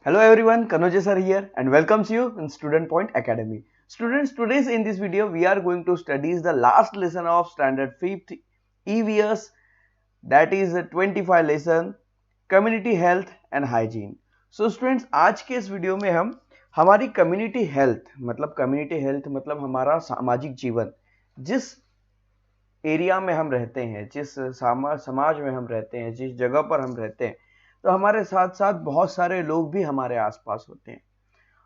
Hello everyone, Kanoja sir here and welcomes you in Student Point Academy. Students, today in this video we are going to study the last lesson of standard 5th EVS, that is 25 lesson Community Health and Hygiene. So students, आज के इस video में हम हमारी community health मतलब हमारा सामाजिक जीवन, जिस एरिया में हम रहते हैं, जिस समाज में हम रहते हैं, जिस जगह पर हम रहते हैं, तो हमारे साथ साथ बहुत सारे लोग भी हमारे आसपास होते हैं।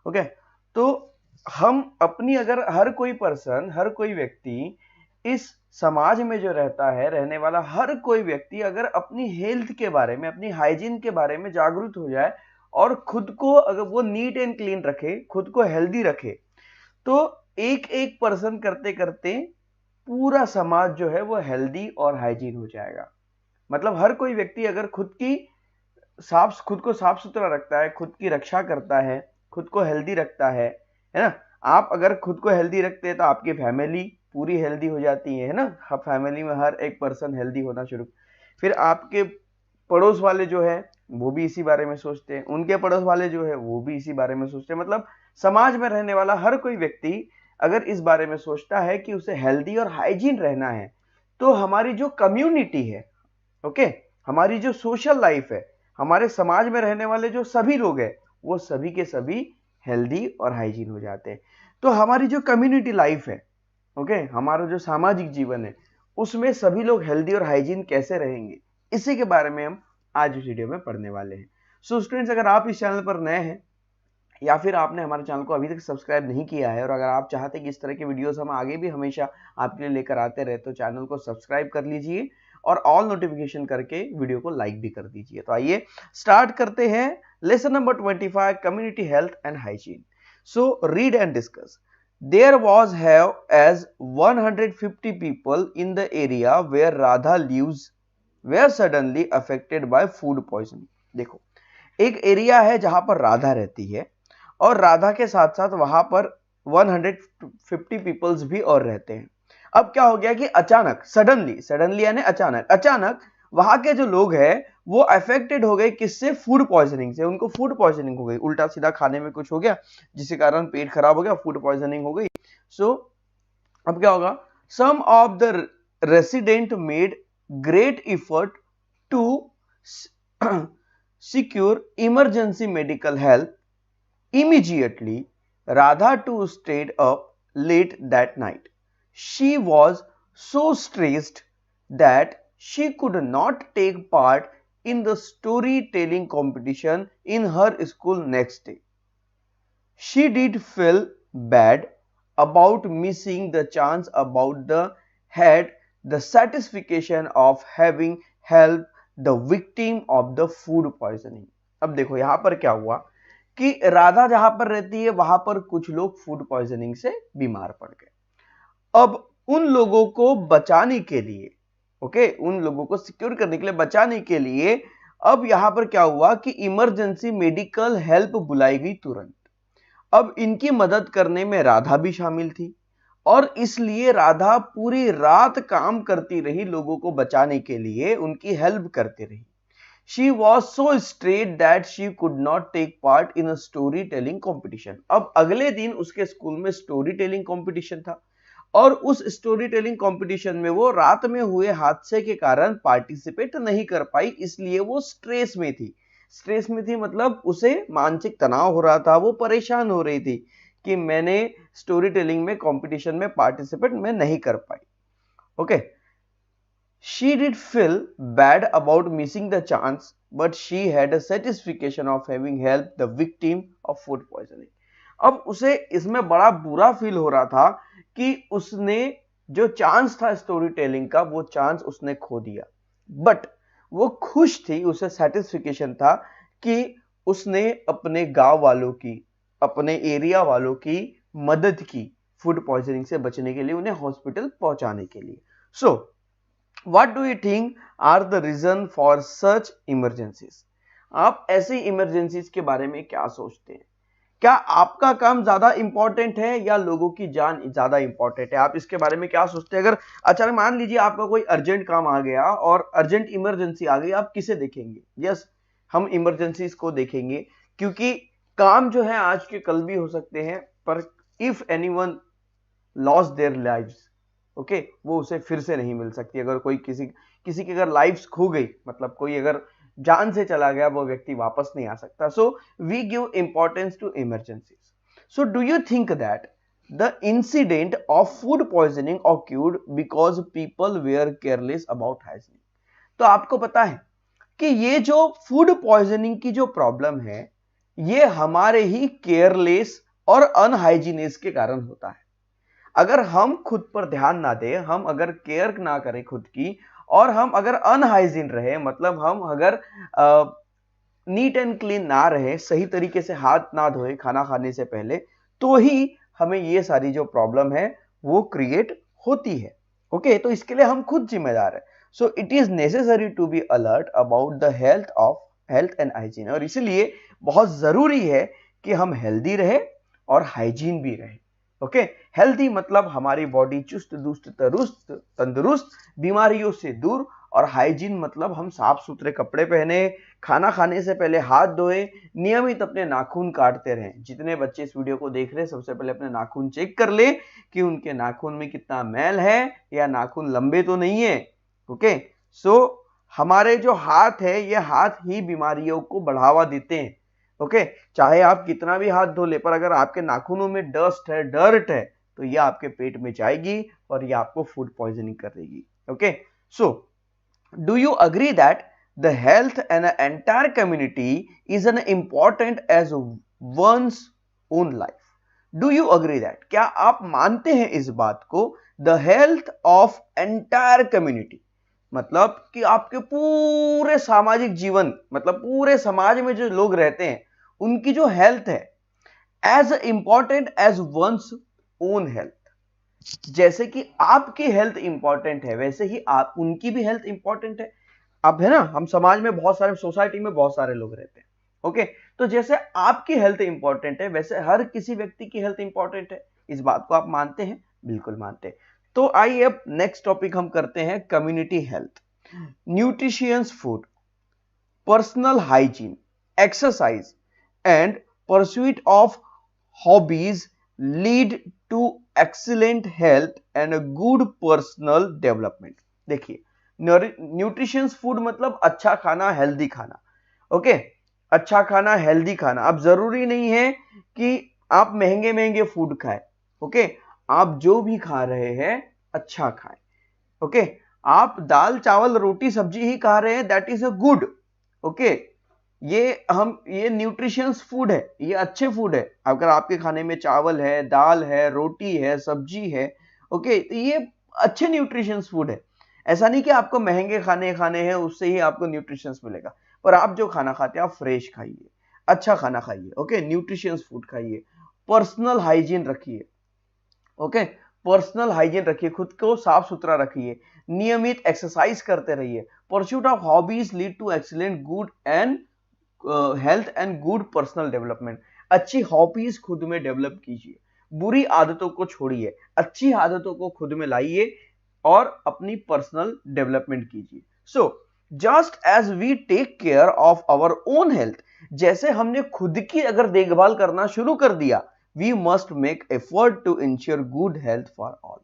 ओके, तो हम अपनी अगर हर कोई व्यक्ति इस समाज में जो रहता है, रहने वाला हर कोई व्यक्ति अगर अपनी हेल्थ के बारे में, अपनी हाइजीन के बारे में जागरूक हो जाए और खुद को अगर वो नीट एंड क्लीन रखे, खुद को हेल्दी रखे, तो एक एक पर्सन करते करते पूरा समाज जो है वो हेल्दी और हाइजीन हो जाएगा। मतलब हर कोई व्यक्ति अगर खुद को साफ सुथरा रखता है, खुद की रक्षा करता है, खुद को हेल्दी रखता है ना। आप अगर खुद को हेल्दी रखते हैं तो आपकी फैमिली पूरी हेल्दी हो जाती है ना। फैमिली में हर एक पर्सन हेल्दी होना शुरू, फिर आपके पड़ोस वाले जो है वो भी इसी बारे में सोचते हैं, उनके पड़ोस वाले जो है वो भी इसी बारे में सोचते हैं। मतलब समाज में रहने वाला हर कोई व्यक्ति अगर इस बारे में सोचता है कि उसे हेल्दी और हाइजीन रहना है, तो हमारी जो कम्युनिटी है, ओके, हमारी जो सोशल लाइफ है, हमारे समाज में रहने वाले जो सभी लोग हैं, वो सभी के सभी हेल्दी और हाइजीन हो जाते हैं। तो हमारी जो कम्युनिटी लाइफ है, ओके, हमारा जो सामाजिक जीवन है, उसमें सभी लोग हेल्दी और हाइजीन कैसे रहेंगे, इसी के बारे में हम आज इस वीडियो में पढ़ने वाले हैं। सो स्टूडेंट्स, अगर आप इस चैनल पर नए हैं या फिर आपने हमारे चैनल को अभी तक सब्सक्राइब नहीं किया है, और अगर आप चाहते हैं कि इस तरह के वीडियोस हम आगे भी हमेशा आपके लिए लेकर आते रहे, तो चैनल को सब्सक्राइब कर लीजिए और ऑल नोटिफिकेशन करके वीडियो को लाइक भी कर दीजिए। तो आइए स्टार्ट करते हैं lesson number 25, community health and hygiene. So read and discuss. There was have as 150 people in the area where Radha lives were suddenly affected by food poisoning। देखो, एक एरिया है जहां पर राधा रहती है और राधा के साथ साथ वहां पर 150 पीपल्स भी और रहते हैं। अब क्या हो गया कि अचानक, सडनली यानी अचानक वहां के जो लोग हैं वो अफेक्टेड हो गए, किससे? फूड पॉइजनिंग से। उनको फूड पॉइजनिंग हो गई, उल्टा सीधा खाने में कुछ हो गया जिसके कारण पेट खराब हो गया, फूड पॉइजनिंग हो गई। सो अब क्या होगा? Some of the resident made great effort to secure emergency medical help immediately. Radha too stayed up late that night. She was so stressed that she could not take part in the storytelling competition in her school next day. She did feel bad about missing the chance about had the satisfaction of having helped the victim of the food poisoning। अब देखो यहां पर क्या हुआ कि राधा जहां पर रहती है वहां पर कुछ लोग फूड पॉइजनिंग से बीमार पड़ गए। अब उन लोगों को बचाने के लिए, ओके, उन लोगों को सिक्योर करने के लिए, बचाने के लिए अब यहां पर क्या हुआ कि इमरजेंसी मेडिकल हेल्प बुलाई गई तुरंत। अब इनकी मदद करने में राधा भी शामिल थी और इसलिए राधा पूरी रात काम करती रही, लोगों को बचाने के लिए उनकी हेल्प करती रही। She was so stressed that she could not take part in a storytelling competition। अब अगले दिन उसके स्कूल में स्टोरी टेलिंग कॉम्पिटिशन था और उस स्टोरी टेलिंग कॉम्पिटिशन में वो रात में हुए हादसे के कारण पार्टिसिपेट नहीं कर पाई, इसलिए वो स्ट्रेस में थी। मतलब उसे मानसिक तनाव हो रहा था, वो परेशान हो रही थी कि मैंने स्टोरी टेलिंग में कॉम्पिटिशन में पार्टिसिपेट मैं नहीं कर पाई। Okay, She did feel bad about missing the chance, but she had a satisfaction of having helped the victim of food poisoning। अब उसे इसमें बड़ा बुरा फील हो रहा था कि उसने जो चांस था स्टोरी टेलिंग का, वो चांस उसने खो दिया, बट वो खुश थी, उसे सेटिस्फिकेशन था कि उसने अपने गांव वालों की, अपने एरिया वालों की मदद की फूड पॉइजनिंग से बचने के लिए, उन्हें हॉस्पिटल पहुंचाने के लिए। सो What do you think are the reason for such emergencies? आप ऐसी इमरजेंसीज के बारे में क्या सोचते हैं? क्या आपका काम ज्यादा इंपॉर्टेंट है या लोगों की जान ज्यादा इंपॉर्टेंट है? आप इसके बारे में क्या सोचते हैं? अगर अचानक मान लीजिए आपका कोई अर्जेंट काम आ गया और अर्जेंट इमरजेंसी आ गई, आप किसे देखेंगे? यस, हम इमरजेंसीज को देखेंगे क्योंकि काम जो है आज के कल भी हो सकते हैं, पर if anyone loss their lives, okay, वो उसे फिर से नहीं मिल सकती। अगर कोई किसी की अगर लाइव्स खो गई, मतलब कोई अगर जान से चला गया, वो व्यक्ति वापस नहीं आ सकता। So we give importance to emergencies. So do you think that the incident of food poisoning occurred because people were careless about hygiene? तो आपको पता है कि ये जो फूड पॉइजनिंग की जो प्रॉब्लम है, ये हमारे ही केयरलेस और अनहाइजीनिस के कारण होता है। अगर हम खुद पर ध्यान ना दें, हम अगर केयर ना करें खुद की, और हम अगर अनहाइजीन रहे, मतलब हम अगर नीट एंड क्लीन ना रहे, सही तरीके से हाथ ना धोए खाना खाने से पहले, तो ही हमें ये सारी जो प्रॉब्लम है वो क्रिएट होती है। ओके, तो इसके लिए हम खुद जिम्मेदार है। So it is necessary to be alert about the health and hygiene, और इसीलिए बहुत जरूरी है कि हम हेल्दी रहे और हाइजीन भी रहे। ओके, हेल्दी मतलब हमारी बॉडी चुस्त दुस्त तंदुरुस्त, बीमारियों से दूर, और हाइजीन मतलब हम साफ सुथरे कपड़े पहने, खाना खाने से पहले हाथ धोए, नियमित अपने नाखून काटते रहें। जितने बच्चे इस वीडियो को देख रहे हैं, सबसे पहले अपने नाखून चेक कर ले कि उनके नाखून में कितना मैल है या नाखून लंबे तो नहीं है। ओके, सो हमारे जो हाथ है, ये हाथ ही बीमारियों को बढ़ावा देते हैं। ओके, चाहे आप कितना भी हाथ धो ले, पर अगर आपके नाखूनों में डस्ट है, डर्ट है, तो ये आपके पेट में जाएगी और ये आपको फूड पॉइजनिंग कर देगी। Okay, so do you agree that the health and the entire community is an important as one's own life? Do you agree that? क्या आप मानते हैं इस बात को? The health of entire community मतलब कि आपके पूरे सामाजिक जीवन, मतलब पूरे समाज में जो लोग रहते हैं, उनकी जो हेल्थ है as important as one's own health। जैसे कि आपकी हेल्थ इंपॉर्टेंट है, वैसे ही आप उनकी भी हेल्थ इंपॉर्टेंट है। अब है ना, हम समाज में बहुत सारे, सोसाइटी में बहुत सारे लोग रहते हैं। ओके, तो जैसे आपकी हेल्थ इंपॉर्टेंट है, वैसे हर किसी व्यक्ति की हेल्थ इंपॉर्टेंट है। इस बात को आप मानते हैं? बिल्कुल मानते हैं। तो आइए अब नेक्स्ट टॉपिक हम करते हैं, community health. Nutritious food, personal hygiene, exercise and pursuit of hobbies lead to excellent health and good personal development. देखिए, न्यूट्रिशियस फूड मतलब अच्छा खाना, हेल्दी खाना। ओके, अच्छा खाना, हेल्दी खाना। अब जरूरी नहीं है कि आप महंगे महंगे फूड खाएं। ओके, आप जो भी खा रहे हैं अच्छा खाएं। ओके, आप दाल चावल रोटी सब्जी ही खा रहे हैं, that is a good. Okay, ये न्यूट्रिशियस फूड है, ये अच्छे फूड है। अगर आपके खाने में चावल है, दाल है, रोटी है, सब्जी है, ओके, तो ये अच्छे न्यूट्रिशियस फूड है। ऐसा नहीं कि आपको महंगे खाने हैं उससे ही आपको न्यूट्रिशंस मिलेगा, पर आप जो खाना खाते हैं आप फ्रेश खाइए, अच्छा खाना खाइए। ओके, न्यूट्रिशियस फूड खाइए, पर्सनल हाइजीन रखिए। ओके, पर्सनल हाइजीन रखिए, खुद को साफ सुथरा रखिए, नियमित एक्सरसाइज करते रहिए। Pursuit of hobbies lead to excellent good and health and good personal development. अच्छी हॉबीज खुद में डेवलप कीजिए, बुरी आदतों को छोड़िए, अच्छी आदतों को खुद में लाइए और अपनी पर्सनल डेवलपमेंट कीजिए। So just as we take care of our own health, जैसे हमने खुद की अगर देखभाल करना शुरू कर दिया, we must make effort to ensure good health for all.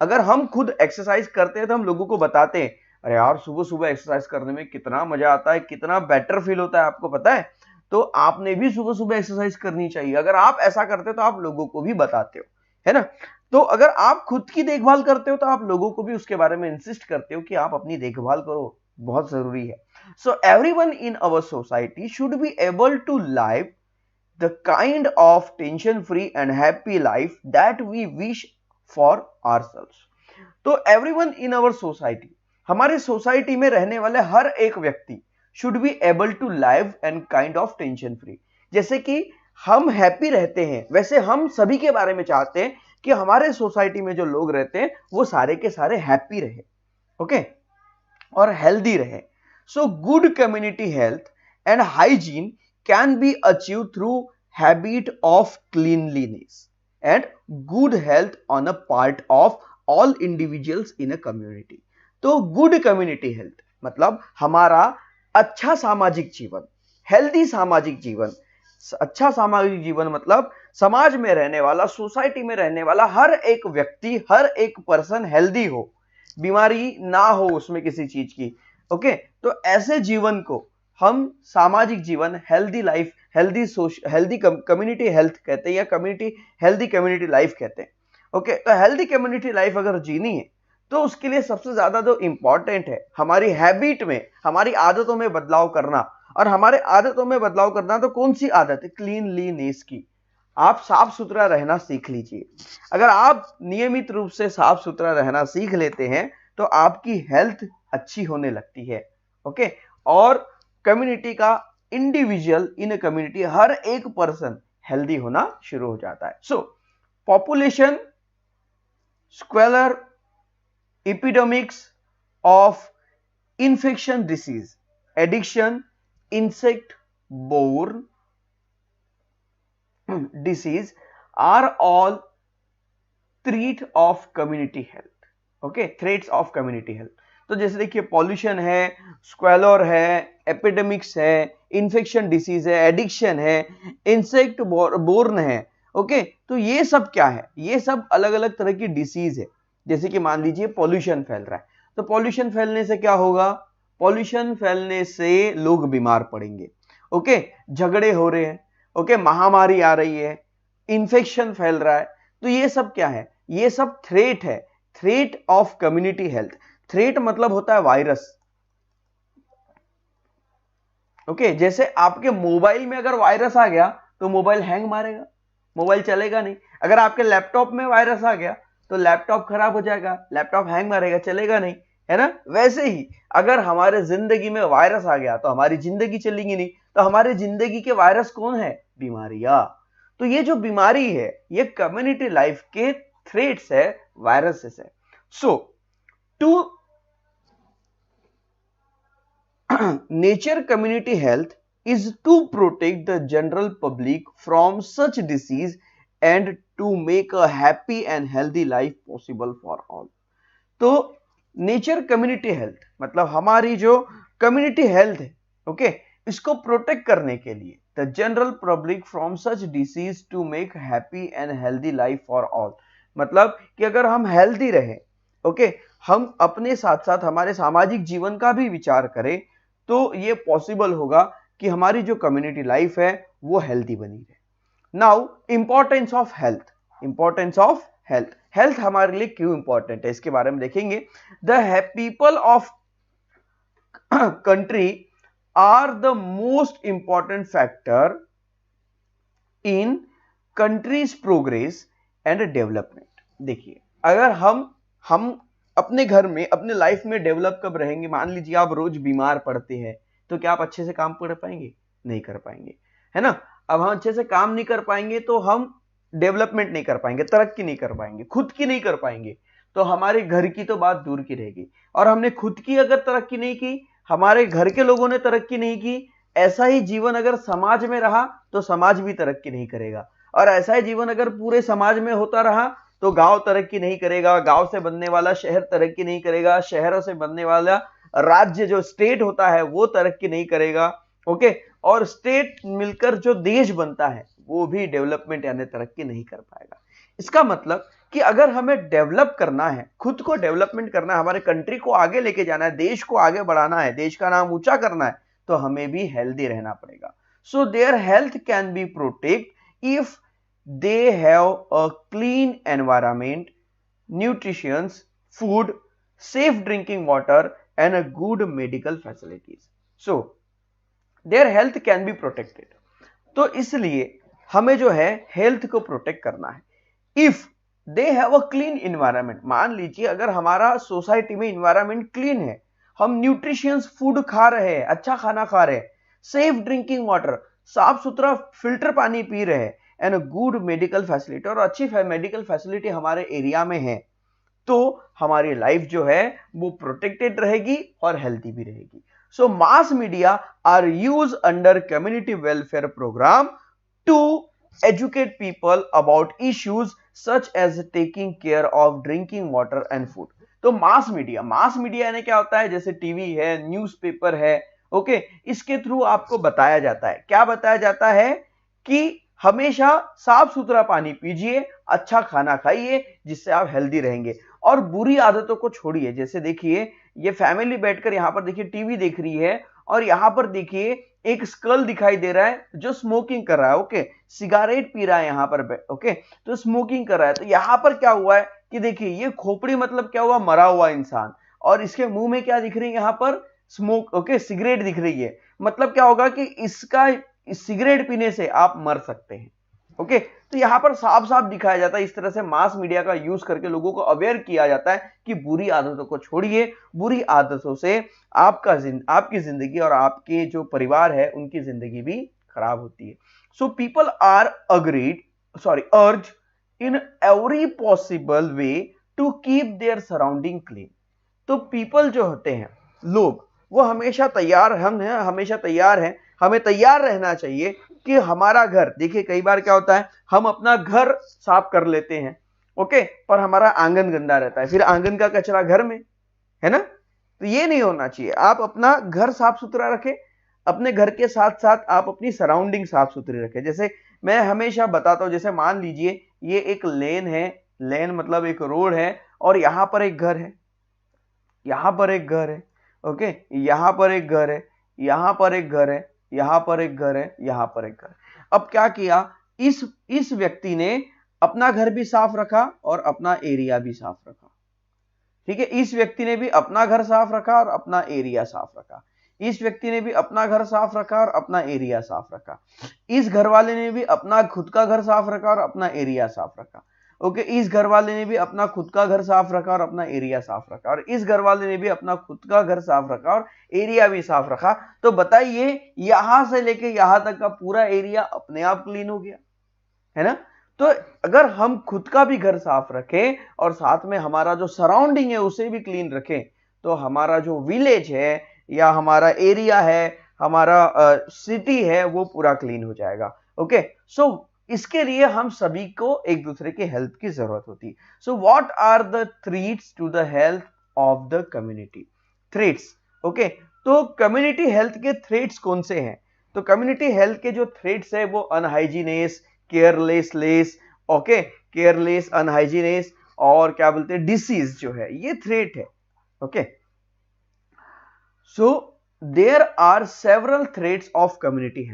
अगर हम खुद एक्सरसाइज करते हैं तो हम लोगों को बताते हैं, अरे यार सुबह सुबह एक्सरसाइज करने में कितना मजा आता है, कितना बेटर फील होता है, आपको पता है? तो आपने भी सुबह सुबह एक्सरसाइज करनी चाहिए। अगर आप ऐसा करते हो तो आप लोगों को भी बताते हो, है ना? तो अगर आप खुद की देखभाल करते हो तो आप लोगों को भी उसके बारे में इंसिस्ट करते हो कि आप अपनी देखभाल करो, बहुत जरूरी है। So everyone in our society should be able to live the kind of tension free and happy life that we wish for ourselves. तो एवरीवन इन आवर सोसाइटी, हमारे सोसाइटी में रहने वाले हर एक व्यक्ति should be able to live and kind of tension free. जैसे कि हम हैप्पी रहते हैं, वैसे हम सभी के बारे में चाहते हैं कि हमारे सोसाइटी में जो लोग रहते हैं वो सारे के सारे हैप्पी रहे, ओके, और हेल्दी रहे। So good community health and hygiene can be achieve through habit of cleanliness and good health on a part of all individuals in a community. तो गुड कम्युनिटी हेल्थ मतलब हमारा अच्छा सामाजिक जीवन, healthy सामाजिक जीवन, अच्छा सामाजिक जीवन मतलब समाज में रहने वाला, सोसाइटी में रहने वाला हर एक व्यक्ति, हर एक पर्सन हेल्दी हो, बीमारी ना हो उसमें किसी चीज की। ओके, तो ऐसे जीवन को हम सामाजिक जीवन, healthy life, healthy community health कहते हैं, या कम्युनिटी हेल्दी कम्युनिटी लाइफ कहते हैं। ओके, तो हेल्दी कम्युनिटी लाइफ अगर जीनी है तो उसके लिए सबसे ज्यादा जो इंपॉर्टेंट है, हमारी हैबिट में, हमारी आदतों में बदलाव करना। और हमारे आदतों में बदलाव करना तो कौन सी आदत है? क्लीनलीनेस की। आप साफ सुथरा रहना सीख लीजिए। अगर आप नियमित रूप से साफ सुथरा रहना सीख लेते हैं तो आपकी हेल्थ अच्छी होने लगती है। ओके, और कम्युनिटी का, इंडिविजुअल इन ए कम्युनिटी, हर एक पर्सन हेल्दी होना शुरू हो जाता है। So population squalor epidemics of infection disease, addiction, insect borne disease are all threat of community health. Okay, threats of community health. तो जैसे देखिए पॉल्यूशन है, स्क्वेलर है, एपिडेमिक्स है, इन्फेक्शन डिसीज है, एडिक्शन है, इंसेक्ट बोर्न है। ओके, तो ये सब क्या है? ये सब अलग अलग तरह की डिसीज है। जैसे कि मान लीजिए पॉल्यूशन फैल रहा है, तो पॉल्यूशन फैलने से क्या होगा? पॉल्यूशन फैलने से लोग बीमार पड़ेंगे। ओके, झगड़े हो रहे हैं, ओके, महामारी आ रही है, इन्फेक्शन फैल रहा है, तो ये सब क्या है? ये सब थ्रेट है, threat of community health. Threat मतलब होता है वायरस। ओके, जैसे आपके मोबाइल में अगर वायरस आ गया तो मोबाइल हैंग मारेगा, मोबाइल चलेगा नहीं। अगर आपके लैपटॉप में वायरस आ गया तो लैपटॉप खराब हो जाएगा, लैपटॉप हैंग मारेगा, चलेगा नहीं, है ना? वैसे ही अगर हमारे जिंदगी में वायरस आ गया तो हमारी जिंदगी चलेगी नहीं। तो हमारी जिंदगी के वायरस कौन है? बीमारियां। तो ये जो बीमारी है ये कम्युनिटी लाइफ के थ्रेट्स है, वायरसेस है। सो to nature community health is to protect the general public from such disease and to make a happy and healthy life possible for all. तो नेचर कम्युनिटी हेल्थ मतलब हमारी जो community health है, okay, इसको protect करने के लिए the general public from such disease to make happy and healthy life for all. मतलब कि अगर हम हेल्दी रहे, ओके, हम अपने साथ साथ हमारे सामाजिक जीवन का भी विचार करें तो ये पॉसिबल होगा कि हमारी जो कम्युनिटी लाइफ है वो हेल्दी बनी रहे। Now importance of health, importance of health. Health हमारे लिए क्यों इंपॉर्टेंट है इसके बारे में देखेंगे। The people of country are the most important factor in countries progress and development. देखिए, अगर हम अपने घर में, अपने लाइफ में डेवलप कब रहेंगे? मान लीजिए आप रोज बीमार पड़ते हैं तो क्या आप अच्छे से काम कर पाएंगे? नहीं कर पाएंगे, है ना? अब हम अच्छे से काम नहीं कर पाएंगे तो हम डेवलपमेंट नहीं कर पाएंगे, तरक्की नहीं कर पाएंगे, खुद की नहीं कर पाएंगे, तो हमारे घर की तो बात दूर की रहेगी। और हमने खुद की अगर तरक्की नहीं की, हमारे घर के लोगों ने तरक्की नहीं की, ऐसा ही जीवन अगर समाज में रहा तो समाज भी तरक्की नहीं करेगा। और ऐसा ही जीवन अगर पूरे समाज में होता रहा तो गांव तरक्की नहीं करेगा, गांव से बनने वाला शहर तरक्की नहीं करेगा, शहरों से बनने वाला राज्य जो स्टेट होता है वो तरक्की नहीं करेगा। ओके, और स्टेट मिलकर जो देश बनता है वो भी डेवलपमेंट यानी तरक्की नहीं कर पाएगा। इसका मतलब कि अगर हमें डेवलप करना है, खुद को डेवलपमेंट करना है, हमारे कंट्री को आगे लेके जाना है, देश को आगे बढ़ाना है, देश का नाम ऊंचा करना है, तो हमें भी हेल्दी रहना पड़ेगा। So their health can be protect if they have a clean environment, nutrition, food, safe drinking water and a good medical facilities. So their health can be protected. तो इसलिए हमें जो है हेल्थ को प्रोटेक्ट करना है। If they have a clean environment, मान लीजिए अगर हमारा सोसाइटी में इन्वायरमेंट क्लीन है, हम न्यूट्रिशियस फूड खा रहे हैं, अच्छा खाना खा रहे हैं, सेफ ड्रिंकिंग वाटर, साफ सुथरा फिल्टर पानी पी रहे हैं, एंड गुड मेडिकल फैसिलिटी, और अच्छी मेडिकल फैसिलिटी हमारे एरिया में है, तो हमारी लाइफ जो है वो प्रोटेक्टेड रहेगी और हेल्थी भी रहेगी। So mass media are use under community welfare program to educate people about issues such as taking care of drinking water and food. तो मास मीडिया यानी क्या होता है? जैसे टीवी है, न्यूज़पेपर है, ओके, इसके थ्रू आपको बताया जाता है। क्या बताया जाता है? कि हमेशा साफ सुथरा पानी पीजिए, अच्छा खाना खाइए, जिससे आप हेल्दी रहेंगे, और बुरी आदतों को छोड़िए। जैसे देखिए, ये फैमिली बैठकर यहाँ पर देखिए टीवी देख रही है, और यहाँ पर देखिए एक स्कल दिखाई दे रहा है जो स्मोकिंग कर रहा है, ओके, सिगारेट पी रहा है यहाँ पर, ओके, तो स्मोकिंग कर रहा है। तो यहाँ पर क्या हुआ है कि देखिए ये खोपड़ी मतलब क्या हुआ, मरा हुआ इंसान, और इसके मुंह में क्या दिख रही है यहाँ पर, स्मोक, ओके, सिगरेट दिख रही है। मतलब क्या होगा कि इसका सिगरेट पीने से आप मर सकते हैं, ओके। तो यहाँ पर साफ साफ दिखाया जाता है, इस तरह से मास मीडिया का यूज करके लोगों को अवेयर किया जाता है कि बुरी आदतों को छोड़िए, बुरी आदतों से आपकी जिंदगी और आपके जो परिवार है उनकी जिंदगी भी खराब होती है। सो people are urge in every possible way to keep their surrounding clean. तो पीपल जो होते हैं, लोग, वो हमेशा तैयार, हमेशा तैयार हैं, हमें तैयार रहना चाहिए कि हमारा घर, देखिए कई बार क्या होता है, हम अपना घर साफ कर लेते हैं, ओके, पर हमारा आंगन गंदा रहता है, फिर आंगन का कचरा घर में, है ना। तो ये नहीं होना चाहिए। आप अपना घर साफ सुथरा रखें, अपने घर के साथ साथ आप अपनी सराउंडिंग साफ सुथरी रखें। जैसे मैं हमेशा बताता हूं, जैसे मान लीजिए ये एक लेन है, लेन मतलब एक रोड है, और यहां पर एक घर है, यहां पर एक घर है, ओके, यहां पर एक घर है, यहां पर एक घर है, यहां पर एक घर है, यहां पर एक घर। अब क्या किया, इस व्यक्ति ने अपना घर भी साफ रखा और अपना एरिया भी साफ रखा, ठीक है। इस व्यक्ति ने भी अपना घर साफ रखा और अपना एरिया साफ रखा, इस व्यक्ति ने भी अपना घर साफ रखा और अपना एरिया साफ रखा, इस घर वाले ने भी अपना खुद का घर साफ रखा और अपना एरिया साफ रखा, ओके, इस घर वाले ने भी अपना खुद का घर साफ रखा और अपना एरिया साफ रखा, और इस घर वाले ने भी अपना खुद का घर साफ रखा और एरिया भी साफ रखा। तो बताइए, यहां से लेके यहां तक का पूरा एरिया अपने आप क्लीन हो गया, है ना। तो अगर हम खुद का भी घर साफ रखें और साथ में हमारा जो सराउंडिंग है उसे भी क्लीन रखें, तो हमारा जो विलेज है या हमारा एरिया है, हमारा सिटी है, वो पूरा क्लीन हो जाएगा, ओके। सो इसके लिए हम सभी को एक दूसरे के हेल्प की जरूरत होती है। So what are the threats to the health of the community, threats, okay. तो कम्युनिटी हेल्थ के थ्रेट्स कौन से हैं? तो कम्युनिटी हेल्थ के जो थ्रेट्स है वो अनहाइजीनेस, केयरलेस, ओके, केयरलेस, अनहाइजीनेस, और क्या बोलते हैं, डिसीज जो है, ये थ्रेट है, okay. So there are several threats of community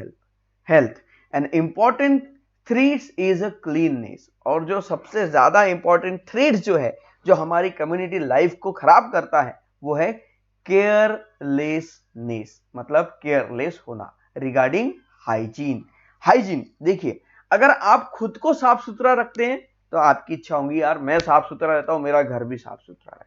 health and important threats is a cleanliness. और जो सबसे ज्यादा इंपॉर्टेंट थ्रेट्स जो है, जो हमारी कम्युनिटी लाइफ को खराब करता है, वो है केयरलेसनेस, मतलब केयरलेस होना रिगार्डिंग हाइजीन। देखिए, अगर आप खुद को साफ सुथरा रखते हैं तो आपकी इच्छा होगी, यार मैं साफ सुथरा रहता हूं, मेरा घर भी साफ सुथरा है।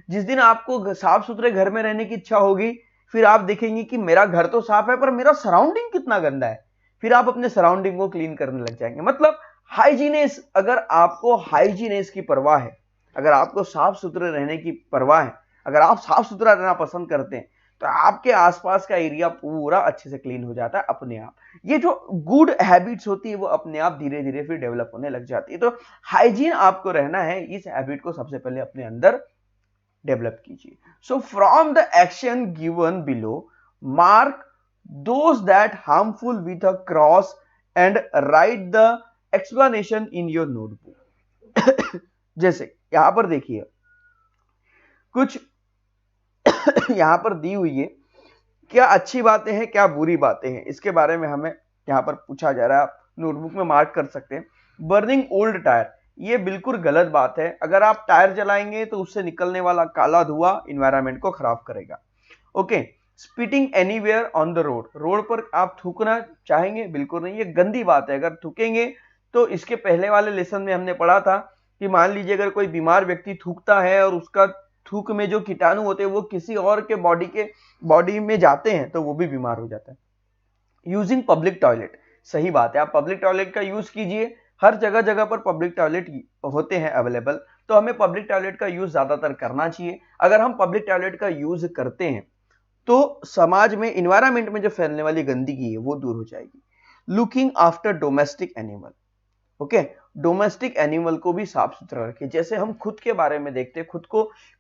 जिस दिन आपको साफ सुथरे घर में रहने की इच्छा होगी, फिर आप देखेंगे कि मेरा घर तो साफ है पर मेरा सराउंडिंग कितना गंदा है, फिर आप अपने सराउंडिंग को क्लीन करने लग जाएंगे। मतलब हाइजीनेस, अगर आपको हाइजीनेस की परवाह है, अगर आपको साफ सुथरे रहने की परवाह है, अगर आप साफ सुथरा रहना पसंद करते हैं, तो आपके आसपास का एरिया पूरा अच्छे से क्लीन हो जाता है अपने आप। ये जो गुड हैबिट्स होती है वो अपने आप धीरे धीरे फिर डेवलप होने लग जाती है। तो हाइजीन आपको रहना है, इस हैबिट को सबसे पहले अपने अंदर डेवलप कीजिए। So from the action given below, mark those that harmful with a cross and write the explanation in your notebook। जैसे यहां पर देखिए कुछ यहां पर दी हुई है, क्या अच्छी बातें हैं क्या बुरी बातें हैं, इसके बारे में हमें यहां पर पूछा जा रहा है। आप नोटबुक में मार्क कर सकते हैं। बर्निंग ओल्ड टायर, ये बिल्कुल गलत बात है। अगर आप टायर जलाएंगे तो उससे निकलने वाला काला धुआं इन्वायरमेंट को खराब करेगा, okay. Spitting anywhere on the road पर आप थूकना चाहेंगे? बिल्कुल नहीं, ये गंदी बात है। अगर थूकेंगे तो इसके पहले वाले लेसन में हमने पढ़ा था कि मान लीजिए अगर कोई बीमार व्यक्ति थूकता है और उसका थूक में जो कीटाणु होते हैं वो किसी और के बॉडी में जाते हैं तो वो भी बीमार हो जाता है। यूजिंग पब्लिक टॉयलेट, सही बात है, आप पब्लिक टॉयलेट का यूज कीजिए। हर जगह जगह पर पब्लिक टॉयलेट होते हैं अवेलेबल, तो हमें पब्लिक टॉयलेट का यूज ज्यादातर करना चाहिए। अगर हम पब्लिक टॉयलेट का यूज करते हैं तो समाज में, इन्वायरमेंट में जो फैलने वाली गंदगी है वो दूर हो जाएगी। Looking after domestic animal, okay, domestic animal को भी साफ सुथरा रखें। जैसे हम खुद के बारे में देखते हैं,